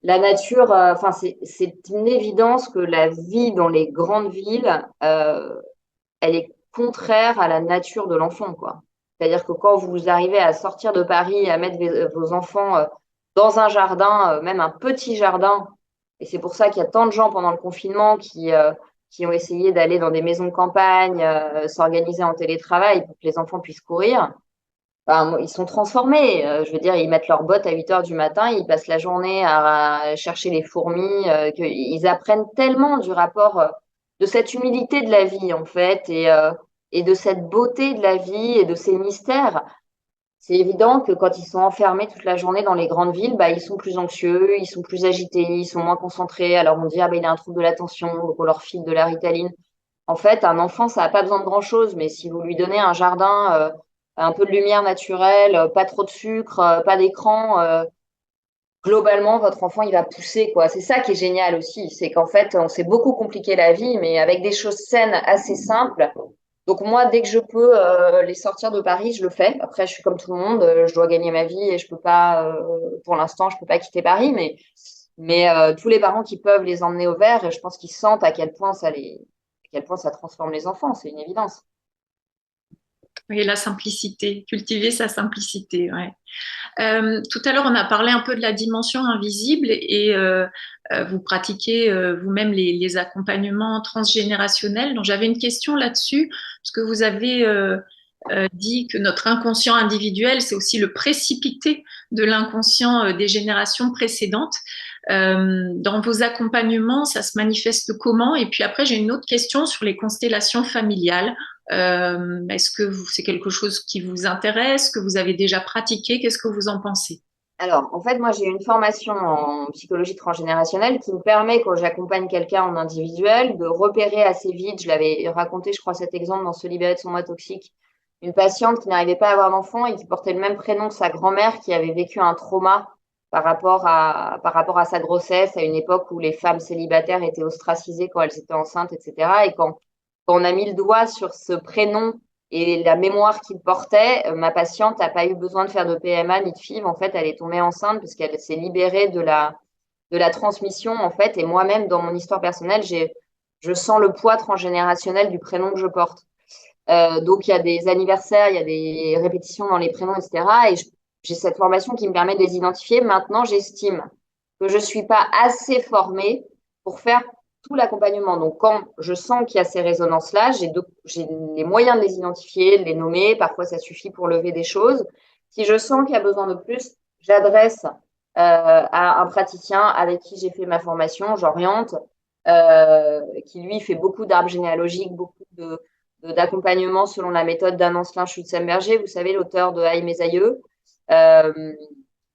La nature, enfin, c'est une évidence que la vie dans les grandes villes, elle est contraire à la nature de l'enfant, quoi. C'est-à-dire que quand vous arrivez à sortir de Paris et à mettre vos enfants dans un jardin, même un petit jardin, et c'est pour ça qu'il y a tant de gens pendant le confinement qui ont essayé d'aller dans des maisons de campagne, s'organiser en télétravail pour que les enfants puissent courir. Enfin, ils sont transformés. Je veux dire, ils mettent leurs bottes à 8 heures du matin, ils passent la journée à chercher les fourmis, qu'ils apprennent tellement du rapport, de cette humilité de la vie, en fait, et de cette beauté de la vie et de ces mystères. C'est évident que quand ils sont enfermés toute la journée dans les grandes villes, bah, ils sont plus anxieux, ils sont plus agités, ils sont moins concentrés. Alors on dit, ah, bah, il a un trouble de l'attention, donc on leur file de la Ritaline. En fait, un enfant, ça n'a pas besoin de grand-chose, mais si vous lui donnez un jardin, un peu de lumière naturelle, pas trop de sucre, pas d'écran, globalement, votre enfant, il va pousser, quoi. C'est ça qui est génial aussi, c'est qu'en fait, on s'est beaucoup compliqué la vie, mais avec des choses saines assez simples. Donc moi, dès que je peux les sortir de Paris, je le fais. Après, je suis comme tout le monde, je dois gagner ma vie et je peux pas, pour l'instant, je peux pas quitter Paris, mais tous les parents qui peuvent les emmener au vert, je pense qu'ils sentent à quel point ça transforme les enfants, c'est une évidence. Oui, la simplicité, cultiver sa simplicité, ouais. Tout à l'heure, on a parlé un peu de la dimension invisible et vous pratiquez vous-même les accompagnements transgénérationnels. Donc, j'avais une question là-dessus, parce que vous avez dit que notre inconscient individuel, c'est aussi le précipité de l'inconscient des générations précédentes. Dans vos accompagnements, ça se manifeste comment? Et puis après, j'ai une autre question sur les constellations familiales. Est-ce que c'est quelque chose qui vous intéresse, que vous avez déjà pratiqué? Qu'est-ce que vous en pensez? Alors, en fait, moi, j'ai une formation en psychologie transgénérationnelle qui me permet, quand j'accompagne quelqu'un en individuel, de repérer assez vite. Je l'avais raconté, je crois, cet exemple dans Se libérer de son moi toxique. Une patiente qui n'arrivait pas à avoir d'enfant et qui portait le même prénom que sa grand-mère, qui avait vécu un trauma par rapport à sa grossesse, à une époque où les femmes célibataires étaient ostracisées quand elles étaient enceintes, etc. Et quand on a mis le doigt sur ce prénom et la mémoire qu'il portait, ma patiente n'a pas eu besoin de faire de PMA ni de FIV. En fait, elle est tombée enceinte parce qu'elle s'est libérée de la transmission, en fait. Et moi-même, dans mon histoire personnelle, je sens le poids transgénérationnel du prénom que je porte. Donc, il y a des anniversaires, il y a des répétitions dans les prénoms, etc. Et j'ai cette formation qui me permet de les identifier. Maintenant, j'estime que je ne suis pas assez formée pour faire tout l'accompagnement. Donc, quand je sens qu'il y a ces résonances-là, j'ai les moyens de les identifier, de les nommer. Parfois, ça suffit pour lever des choses. Si je sens qu'il y a besoin de plus, j'adresse à un praticien avec qui j'ai fait ma formation, j'oriente, qui lui fait beaucoup d'arbres généalogiques, beaucoup d'accompagnement selon la méthode d'Anne-Ancelin Schutzenberger, vous savez, l'auteur de Aïe mes aïeux. Euh,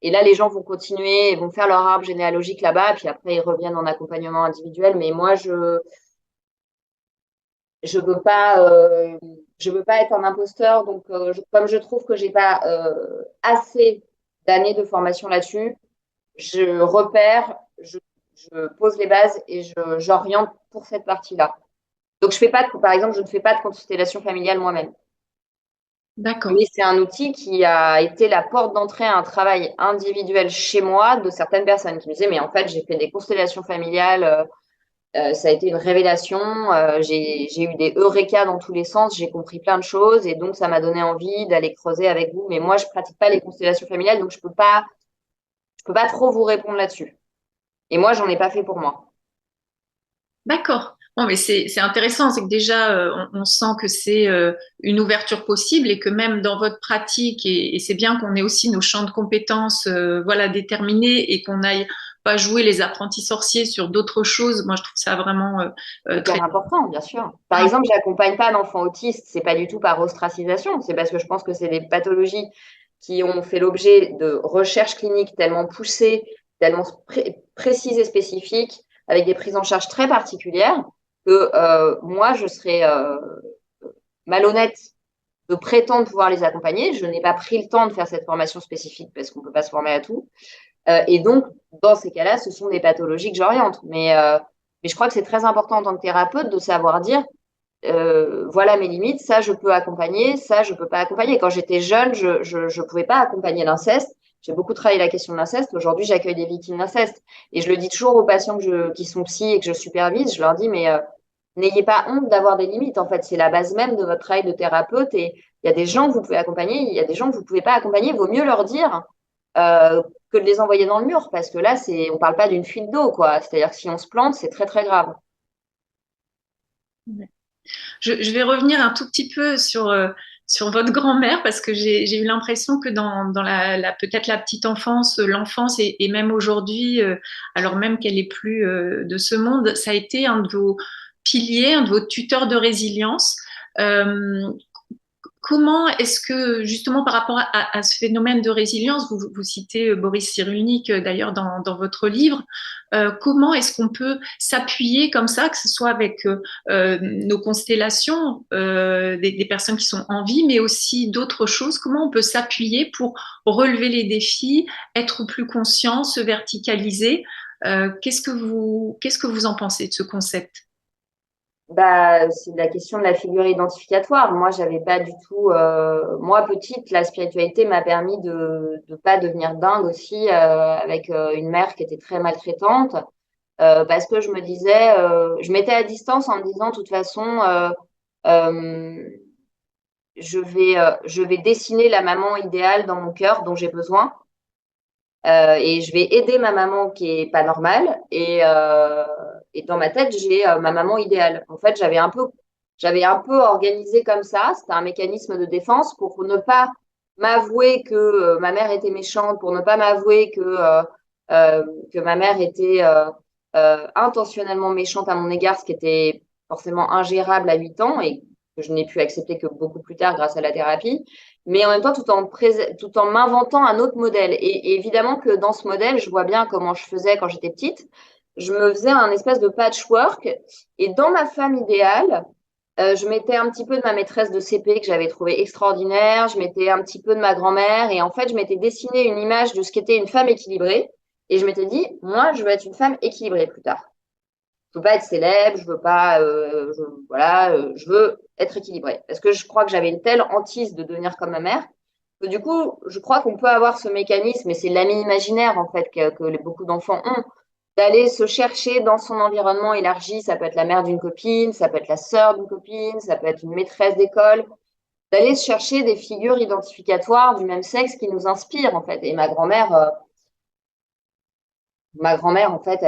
et là, les gens vont continuer et vont faire leur arbre généalogique là-bas, puis après, ils reviennent en accompagnement individuel. Mais moi, je veux pas être un imposteur. Donc, comme je trouve que j'ai pas assez d'années de formation là-dessus, je repère, je pose les bases et j'oriente pour cette partie-là. Donc, par exemple, je ne fais pas de constellation familiale moi-même. D'accord. Mais c'est un outil qui a été la porte d'entrée à un travail individuel chez moi de certaines personnes qui me disaient, mais en fait, j'ai fait des constellations familiales, ça a été une révélation, j'ai eu des eureka dans tous les sens, j'ai compris plein de choses et donc ça m'a donné envie d'aller creuser avec vous. Mais moi, je pratique pas les constellations familiales, donc je peux pas trop vous répondre là-dessus. Et moi, j'en ai pas fait pour moi. D'accord. Bon, mais c'est intéressant, c'est que déjà on sent que c'est une ouverture possible et que même dans votre pratique, et c'est bien qu'on ait aussi nos champs de compétences voilà déterminés et qu'on n'aille pas jouer les apprentis sorciers sur d'autres choses. Moi, je trouve ça vraiment très Hyper important, bien sûr. Par exemple, j'accompagne pas d'enfants autistes, c'est pas du tout par ostracisation, c'est parce que je pense que c'est des pathologies qui ont fait l'objet de recherches cliniques tellement poussées, tellement précises et spécifiques, avec des prises en charge très particulières, que moi, je serais malhonnête de prétendre pouvoir les accompagner. Je n'ai pas pris le temps de faire cette formation spécifique parce qu'on peut pas se former à tout. Et donc, dans ces cas-là, ce sont des pathologies que j'oriente. Mais je crois que c'est très important en tant que thérapeute de savoir dire, voilà mes limites, ça je peux accompagner, ça je peux pas accompagner. Quand j'étais jeune, je pouvais pas accompagner l'inceste. J'ai beaucoup travaillé la question de l'inceste. Aujourd'hui, j'accueille des victimes d'inceste. Et je le dis toujours aux patients qui sont psy et que je supervise, je leur dis, mais n'ayez pas honte d'avoir des limites. En fait, c'est la base même de votre travail de thérapeute. Et il y a des gens que vous pouvez accompagner, il y a des gens que vous pouvez pas accompagner. Il vaut mieux leur dire que de les envoyer dans le mur, parce que là, on parle pas d'une fuite d'eau, quoi. C'est-à-dire que si on se plante, c'est très, très grave. très. Je vais revenir un tout petit peu sur votre grand-mère parce que j'ai eu l'impression que dans peut-être la petite enfance, l'enfance et même aujourd'hui, alors même qu'elle est plus de ce monde, ça a été un de vos piliers, un de vos tuteurs de résilience. Euh, Comment est-ce que, justement, par rapport à ce phénomène de résilience, vous citez Boris Cyrulnik d'ailleurs dans votre livre, comment est-ce qu'on peut s'appuyer comme ça, que ce soit avec nos constellations, des personnes qui sont en vie, mais aussi d'autres choses, comment on peut s'appuyer pour relever les défis, être plus conscient, se verticaliser? Qu'est-ce que vous en pensez de ce concept? Bah, c'est la question de la figure identificatoire. Moi, j'avais pas du tout. Moi, petite, la spiritualité m'a permis de pas devenir dingue aussi avec une mère qui était très maltraitante, parce que je me disais, je m'étais à distance en me disant, de toute façon, euh, je vais dessiner la maman idéale dans mon cœur dont j'ai besoin. Et je vais aider ma maman qui est pas normale et dans ma tête j'ai ma maman idéale. En fait, j'avais un peu organisé comme ça. C'était un mécanisme de défense pour ne pas m'avouer que ma mère était méchante, pour ne pas m'avouer que ma mère était intentionnellement méchante à mon égard, ce qui était forcément ingérable à 8 ans et que je n'ai pu accepter que beaucoup plus tard grâce à la thérapie, mais en même temps tout en m'inventant un autre modèle. Et évidemment que dans ce modèle, je vois bien comment je faisais quand j'étais petite. Je me faisais un espèce de patchwork. Et dans ma femme idéale, je mettais un petit peu de ma maîtresse de CP que j'avais trouvée extraordinaire. Je mettais un petit peu de ma grand-mère. Et en fait, je m'étais dessiné une image de ce qu'était une femme équilibrée. Et je m'étais dit, moi, je veux être une femme équilibrée plus tard. Je veux pas être célèbre, je veux pas, voilà, je veux être équilibrée. Parce que je crois que j'avais une telle hantise de devenir comme ma mère que du coup, je crois qu'on peut avoir ce mécanisme, et c'est l'ami imaginaire en fait beaucoup d'enfants ont, d'aller se chercher dans son environnement élargi. Ça peut être la mère d'une copine, ça peut être la sœur d'une copine, ça peut être une maîtresse d'école, d'aller se chercher des figures identificatoires du même sexe qui nous inspirent en fait. Et ma grand-mère, Ma grand-mère, en fait,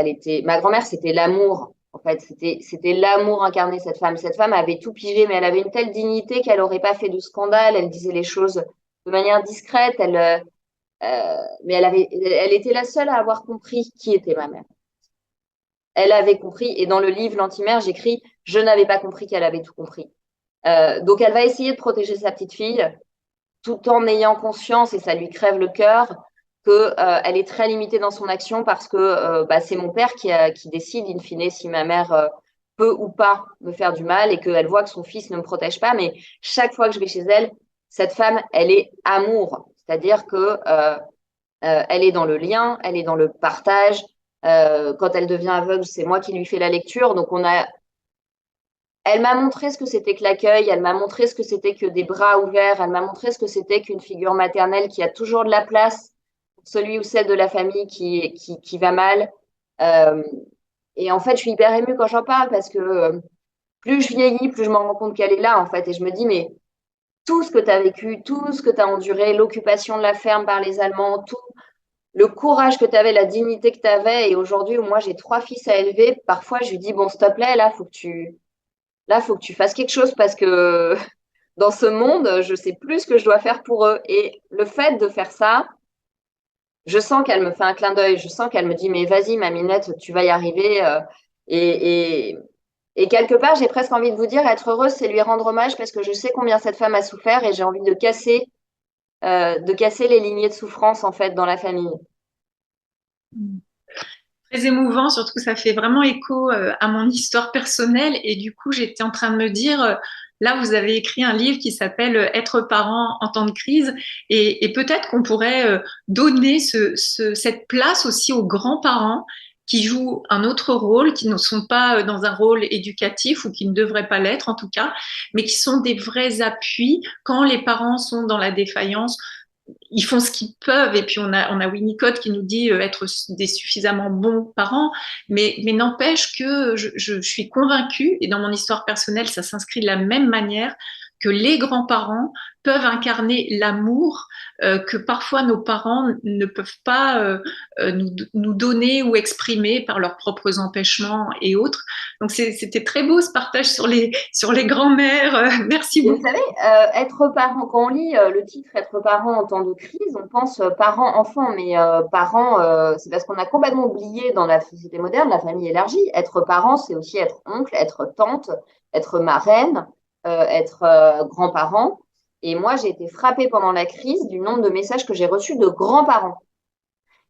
ma grand-mère, c'était l'amour. En fait, c'était l'amour incarné, cette femme. Cette femme avait tout pigé, mais elle avait une telle dignité qu'elle n'aurait pas fait de scandale. Elle disait les choses de manière discrète. Mais elle était la seule à avoir compris qui était ma mère. Elle avait compris. Et dans le livre L'Antimère, j'écris, je n'avais pas compris qu'elle avait tout compris. Donc, elle va essayer de protéger sa petite fille tout en ayant conscience, et ça lui crève le cœur, que elle est très limitée dans son action parce que bah, c'est mon père qui décide, in fine, si ma mère peut ou pas me faire du mal et qu'elle voit que son fils ne me protège pas. Mais chaque fois que je vais chez elle, cette femme, elle est amour. C'est-à-dire que elle est dans le lien, elle est dans le partage. Quand elle devient aveugle, c'est moi qui lui fais la lecture. Donc elle m'a montré ce que c'était que l'accueil, elle m'a montré ce que c'était que des bras ouverts, elle m'a montré ce que c'était qu'une figure maternelle qui a toujours de la place pour celui ou celle de la famille qui va mal. Euh, et en fait, je suis hyper émue quand j'en parle parce que plus je vieillis, plus je me rends compte qu'elle est là, en fait. Et je me dis, mais tout ce que tu as vécu, tout ce que tu as enduré, l'occupation de la ferme par les Allemands, tout le courage que tu avais, la dignité que tu avais, et aujourd'hui où moi j'ai 3 fils à élever, parfois je lui dis, bon, s'il te plaît, là, faut que tu fasses quelque chose parce que dans ce monde, je sais plus ce que je dois faire pour eux. Et le fait de faire ça, je sens qu'elle me fait un clin d'œil, je sens qu'elle me dit, mais vas-y, ma Minette, tu vas y arriver. Et, et, et quelque part, j'ai presque envie de vous dire, être heureuse, c'est lui rendre hommage parce que je sais combien cette femme a souffert et j'ai envie de casser les lignées de souffrance, en fait, dans la famille. Très émouvant, surtout que ça fait vraiment écho à mon histoire personnelle. Et du coup, j'étais en train de me dire, là, vous avez écrit un livre qui s'appelle Être parent en temps de crise. Et peut-être qu'on pourrait donner cette place aussi aux grands-parents qui jouent un autre rôle, qui ne sont pas dans un rôle éducatif ou qui ne devraient pas l'être en tout cas, mais qui sont des vrais appuis quand les parents sont dans la défaillance. Ils font ce qu'ils peuvent et puis on a Winnicott qui nous dit être des suffisamment bons parents, mais n'empêche que je suis convaincue, et dans mon histoire personnelle, ça s'inscrit de la même manière, que les grands-parents peuvent incarner l'amour que parfois nos parents ne peuvent pas nous donner ou exprimer par leurs propres empêchements et autres. Donc c'était très beau ce partage sur les grands-mères. Merci Et vous beaucoup. savez, être parent, quand on lit le titre Être parent en temps de crise, on pense parent-enfant, mais parent, c'est parce qu'on a complètement oublié dans la société moderne la famille élargie. Être parent, c'est aussi être oncle, être tante, être marraine, être grand-parent. Et moi, j'ai été frappée pendant la crise du nombre de messages que j'ai reçus de grands-parents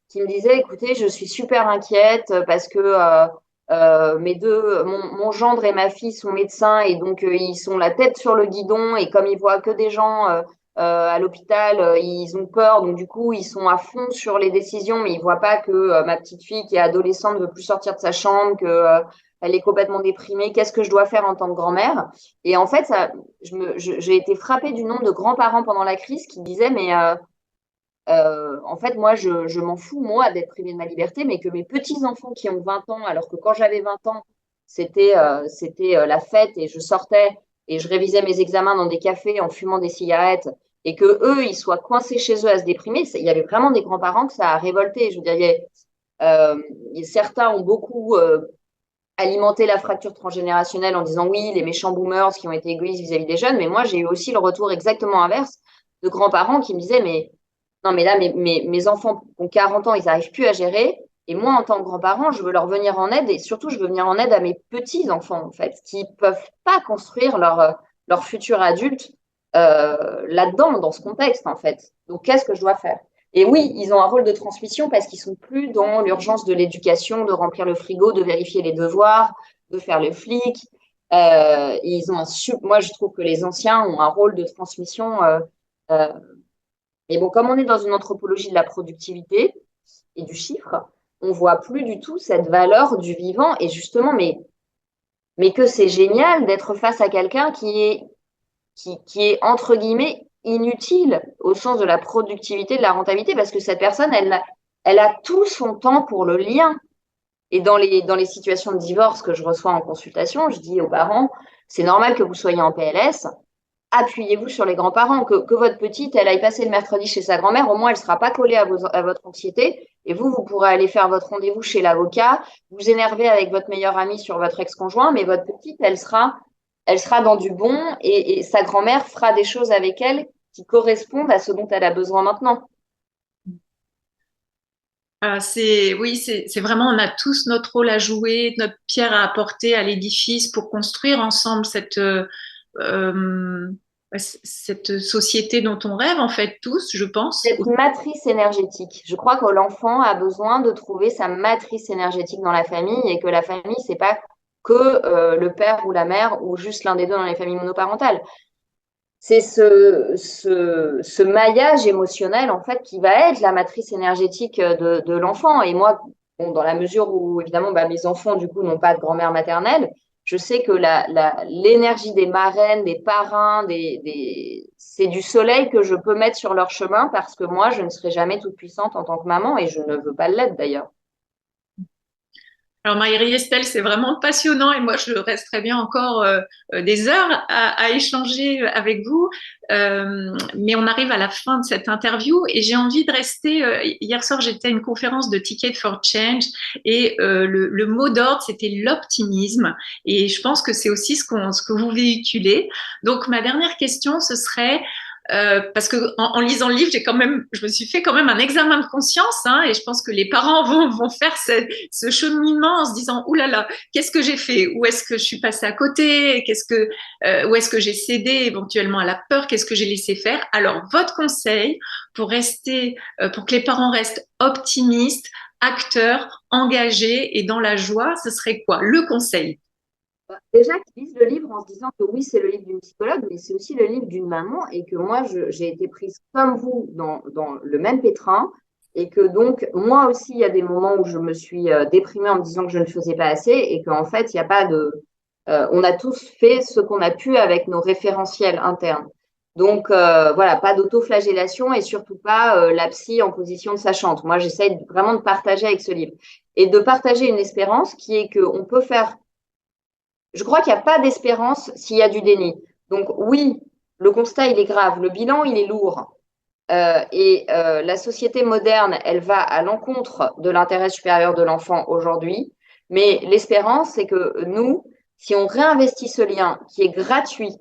qui me disait, écoutez, je suis super inquiète parce que mon gendre et ma fille sont médecins et donc ils sont la tête sur le guidon et comme ils voient que des gens à l'hôpital, ils ont peur, donc du coup ils sont à fond sur les décisions, mais ils voient pas que ma petite fille qui est adolescente ne veut plus sortir de sa chambre, que elle est complètement déprimée. Qu'est-ce que je dois faire en tant que grand-mère? Et en fait, j'ai été frappée du nombre de grands-parents pendant la crise qui disaient, mais en fait, moi, je m'en fous, moi, d'être privée de ma liberté, mais que mes petits-enfants qui ont 20 ans, alors que quand j'avais 20 ans, c'était la fête et je sortais et je révisais mes examens dans des cafés en fumant des cigarettes et que eux, ils soient coincés chez eux à se déprimer. Il y avait vraiment des grands-parents que ça a révolté. Je veux dire, certains ont beaucoup alimenté la fracture transgénérationnelle en disant oui, les méchants boomers qui ont été égoïstes vis-à-vis des jeunes, mais moi, j'ai eu aussi le retour exactement inverse de grands-parents qui me disaient, mais non, mais là, mes enfants ont 40 ans, ils n'arrivent plus à gérer. Et moi, en tant que grand-parent, je veux leur venir en aide et surtout, je veux venir en aide à mes petits-enfants, en fait, qui ne peuvent pas construire leur futur adulte là-dedans, dans ce contexte, en fait. Donc, qu'est-ce que je dois faire? Et oui, ils ont un rôle de transmission parce qu'ils sont plus dans l'urgence de l'éducation, de remplir le frigo, de vérifier les devoirs, de faire le flic. Moi, je trouve que les anciens ont un rôle de transmission euh, mais bon, comme on est dans une anthropologie de la productivité et du chiffre, on voit plus du tout cette valeur du vivant et justement, mais que c'est génial d'être face à quelqu'un qui est entre guillemets inutile au sens de la productivité, de la rentabilité, parce que cette personne, elle a tout son temps pour le lien. Et dans les situations de divorce que je reçois en consultation, je dis aux parents, c'est normal que vous soyez en PLS, appuyez-vous sur les grands-parents, que votre petite, elle aille passer le mercredi chez sa grand-mère, au moins elle ne sera pas collée à votre anxiété Et vous pourrez aller faire votre rendez-vous chez l'avocat, vous énerver avec votre meilleur ami sur votre ex-conjoint, mais votre petite, elle sera dans du bon et sa grand-mère fera des choses avec elle qui correspondent à ce dont elle a besoin maintenant. Oui, c'est vraiment, on a tous notre rôle à jouer, notre pierre à apporter à l'édifice pour construire ensemble euh, cette société dont on rêve, en fait, tous, je pense. Cette matrice énergétique. Je crois que l'enfant a besoin de trouver sa matrice énergétique dans la famille et que la famille, c'est pas que le père ou la mère ou juste l'un des deux dans les familles monoparentales. C'est ce maillage émotionnel, en fait, qui va être la matrice énergétique de l'enfant. Et moi, bon, dans la mesure où, évidemment, bah, mes enfants, du coup, n'ont pas de grand-mère maternelle, je sais que l'énergie des marraines, des parrains, c'est du soleil que je peux mettre sur leur chemin parce que moi, je ne serai jamais toute puissante en tant que maman et je ne veux pas l'être d'ailleurs. Alors Marie-Estelle, c'est vraiment passionnant et moi je resterai bien encore des heures à échanger avec vous. Mais on arrive à la fin de cette interview et j'ai envie de rester. Hier soir, j'étais à une conférence de Ticket for Change et le mot d'ordre, c'était l'optimisme. Et je pense que c'est aussi ce que vous véhiculez. Donc ma dernière question, ce serait parce que en lisant le livre, je me suis fait quand même un examen de conscience, hein, et je pense que les parents vont faire ce cheminement en se disant, ouh là là, qu'est-ce que j'ai fait? Où est-ce que je suis passée à côté? Où est-ce que j'ai cédé éventuellement à la peur? Qu'est-ce que j'ai laissé faire? Alors, votre conseil pour que les parents restent optimistes, acteurs, engagés et dans la joie, ce serait quoi? Le conseil. Déjà, qu'ils lisent le livre en se disant que oui, c'est le livre d'une psychologue, mais c'est aussi le livre d'une maman et que moi, j'ai été prise comme vous dans le même pétrin et que donc, moi aussi, il y a des moments où je me suis déprimée en me disant que je ne faisais pas assez et qu'en fait, il n'y a pas de... on a tous fait ce qu'on a pu avec nos référentiels internes. Donc, voilà, pas d'autoflagellation et surtout pas la psy en position de sachante. Moi, j'essaie vraiment de partager avec ce livre et de partager une espérance qui est qu'on peut faire je crois qu'il n'y a pas d'espérance s'il y a du déni. Donc oui, le constat, il est grave, le bilan, il est lourd. La société moderne, elle va à l'encontre de l'intérêt supérieur de l'enfant aujourd'hui. Mais l'espérance, c'est que nous, si on réinvestit ce lien qui est gratuit,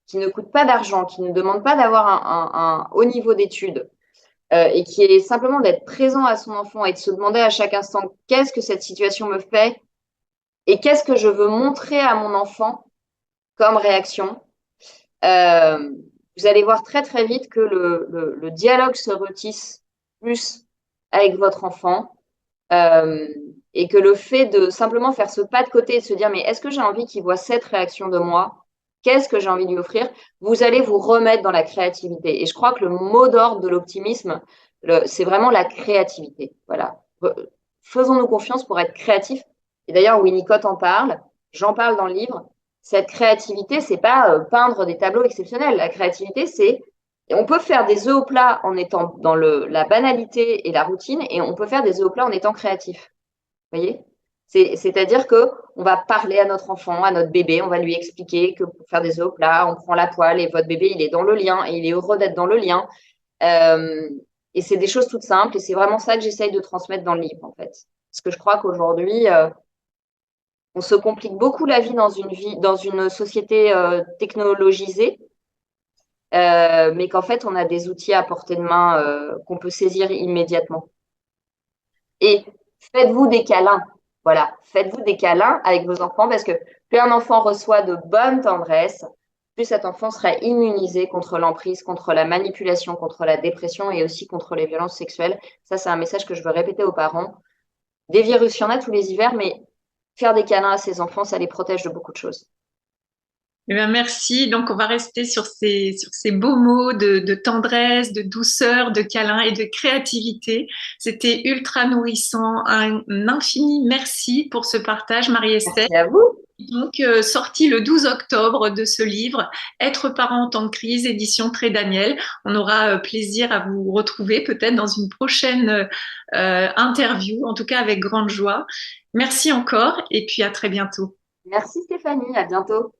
qui ne coûte pas d'argent, qui ne demande pas d'avoir un haut niveau d'études, et qui est simplement d'être présent à son enfant et de se demander à chaque instant qu'est-ce que cette situation me fait et qu'est-ce que je veux montrer à mon enfant comme réaction. Euh, Vous allez voir très très vite que le dialogue se retisse plus avec votre enfant euh, et que le fait de simplement faire ce pas de côté et de se dire mais est-ce que j'ai envie qu'il voit cette réaction de moi? Qu'est-ce que j'ai envie de lui offrir? Vous allez vous remettre dans la créativité. Et je crois que le mot d'ordre de l'optimisme, c'est vraiment la créativité. Voilà. Faisons-nous confiance pour être créatifs. Et d'ailleurs, Winnicott en parle, j'en parle dans le livre. Cette créativité, c'est pas peindre des tableaux exceptionnels. La créativité, c'est on peut faire des œufs au plat en étant dans la banalité et la routine, et on peut faire des œufs au plat en étant créatif. Vous voyez? C'est-à-dire que on va parler à notre enfant, à notre bébé, on va lui expliquer que pour faire des œufs au plat, on prend la poêle et votre bébé, il est dans le lien et il est heureux d'être dans le lien. Euh, et c'est des choses toutes simples et c'est vraiment ça que j'essaye de transmettre dans le livre, en fait. Parce que je crois qu'aujourd'hui, on se complique beaucoup la vie dans une société technologisée, mais qu'en fait, on a des outils à portée de main qu'on peut saisir immédiatement. Et faites-vous des câlins. Voilà, faites-vous des câlins avec vos enfants parce que plus un enfant reçoit de bonne tendresse, plus cet enfant sera immunisé contre l'emprise, contre la manipulation, contre la dépression et aussi contre les violences sexuelles. Ça, c'est un message que je veux répéter aux parents. Des virus, il y en a tous les hivers, mais faire des câlins à ses enfants, ça les protège de beaucoup de choses. Eh bien, merci. Donc, on va rester sur ces beaux mots de tendresse, de douceur, de câlin et de créativité. C'était ultra nourrissant. Un infini merci pour ce partage, Marie-Estelle. Merci à vous. Donc, sorti le 12 octobre de ce livre, Être parent en temps de crise, édition Très Daniel. On aura plaisir à vous retrouver peut-être dans une prochaine interview, en tout cas avec grande joie. Merci encore et puis à très bientôt. Merci Stéphanie, à bientôt.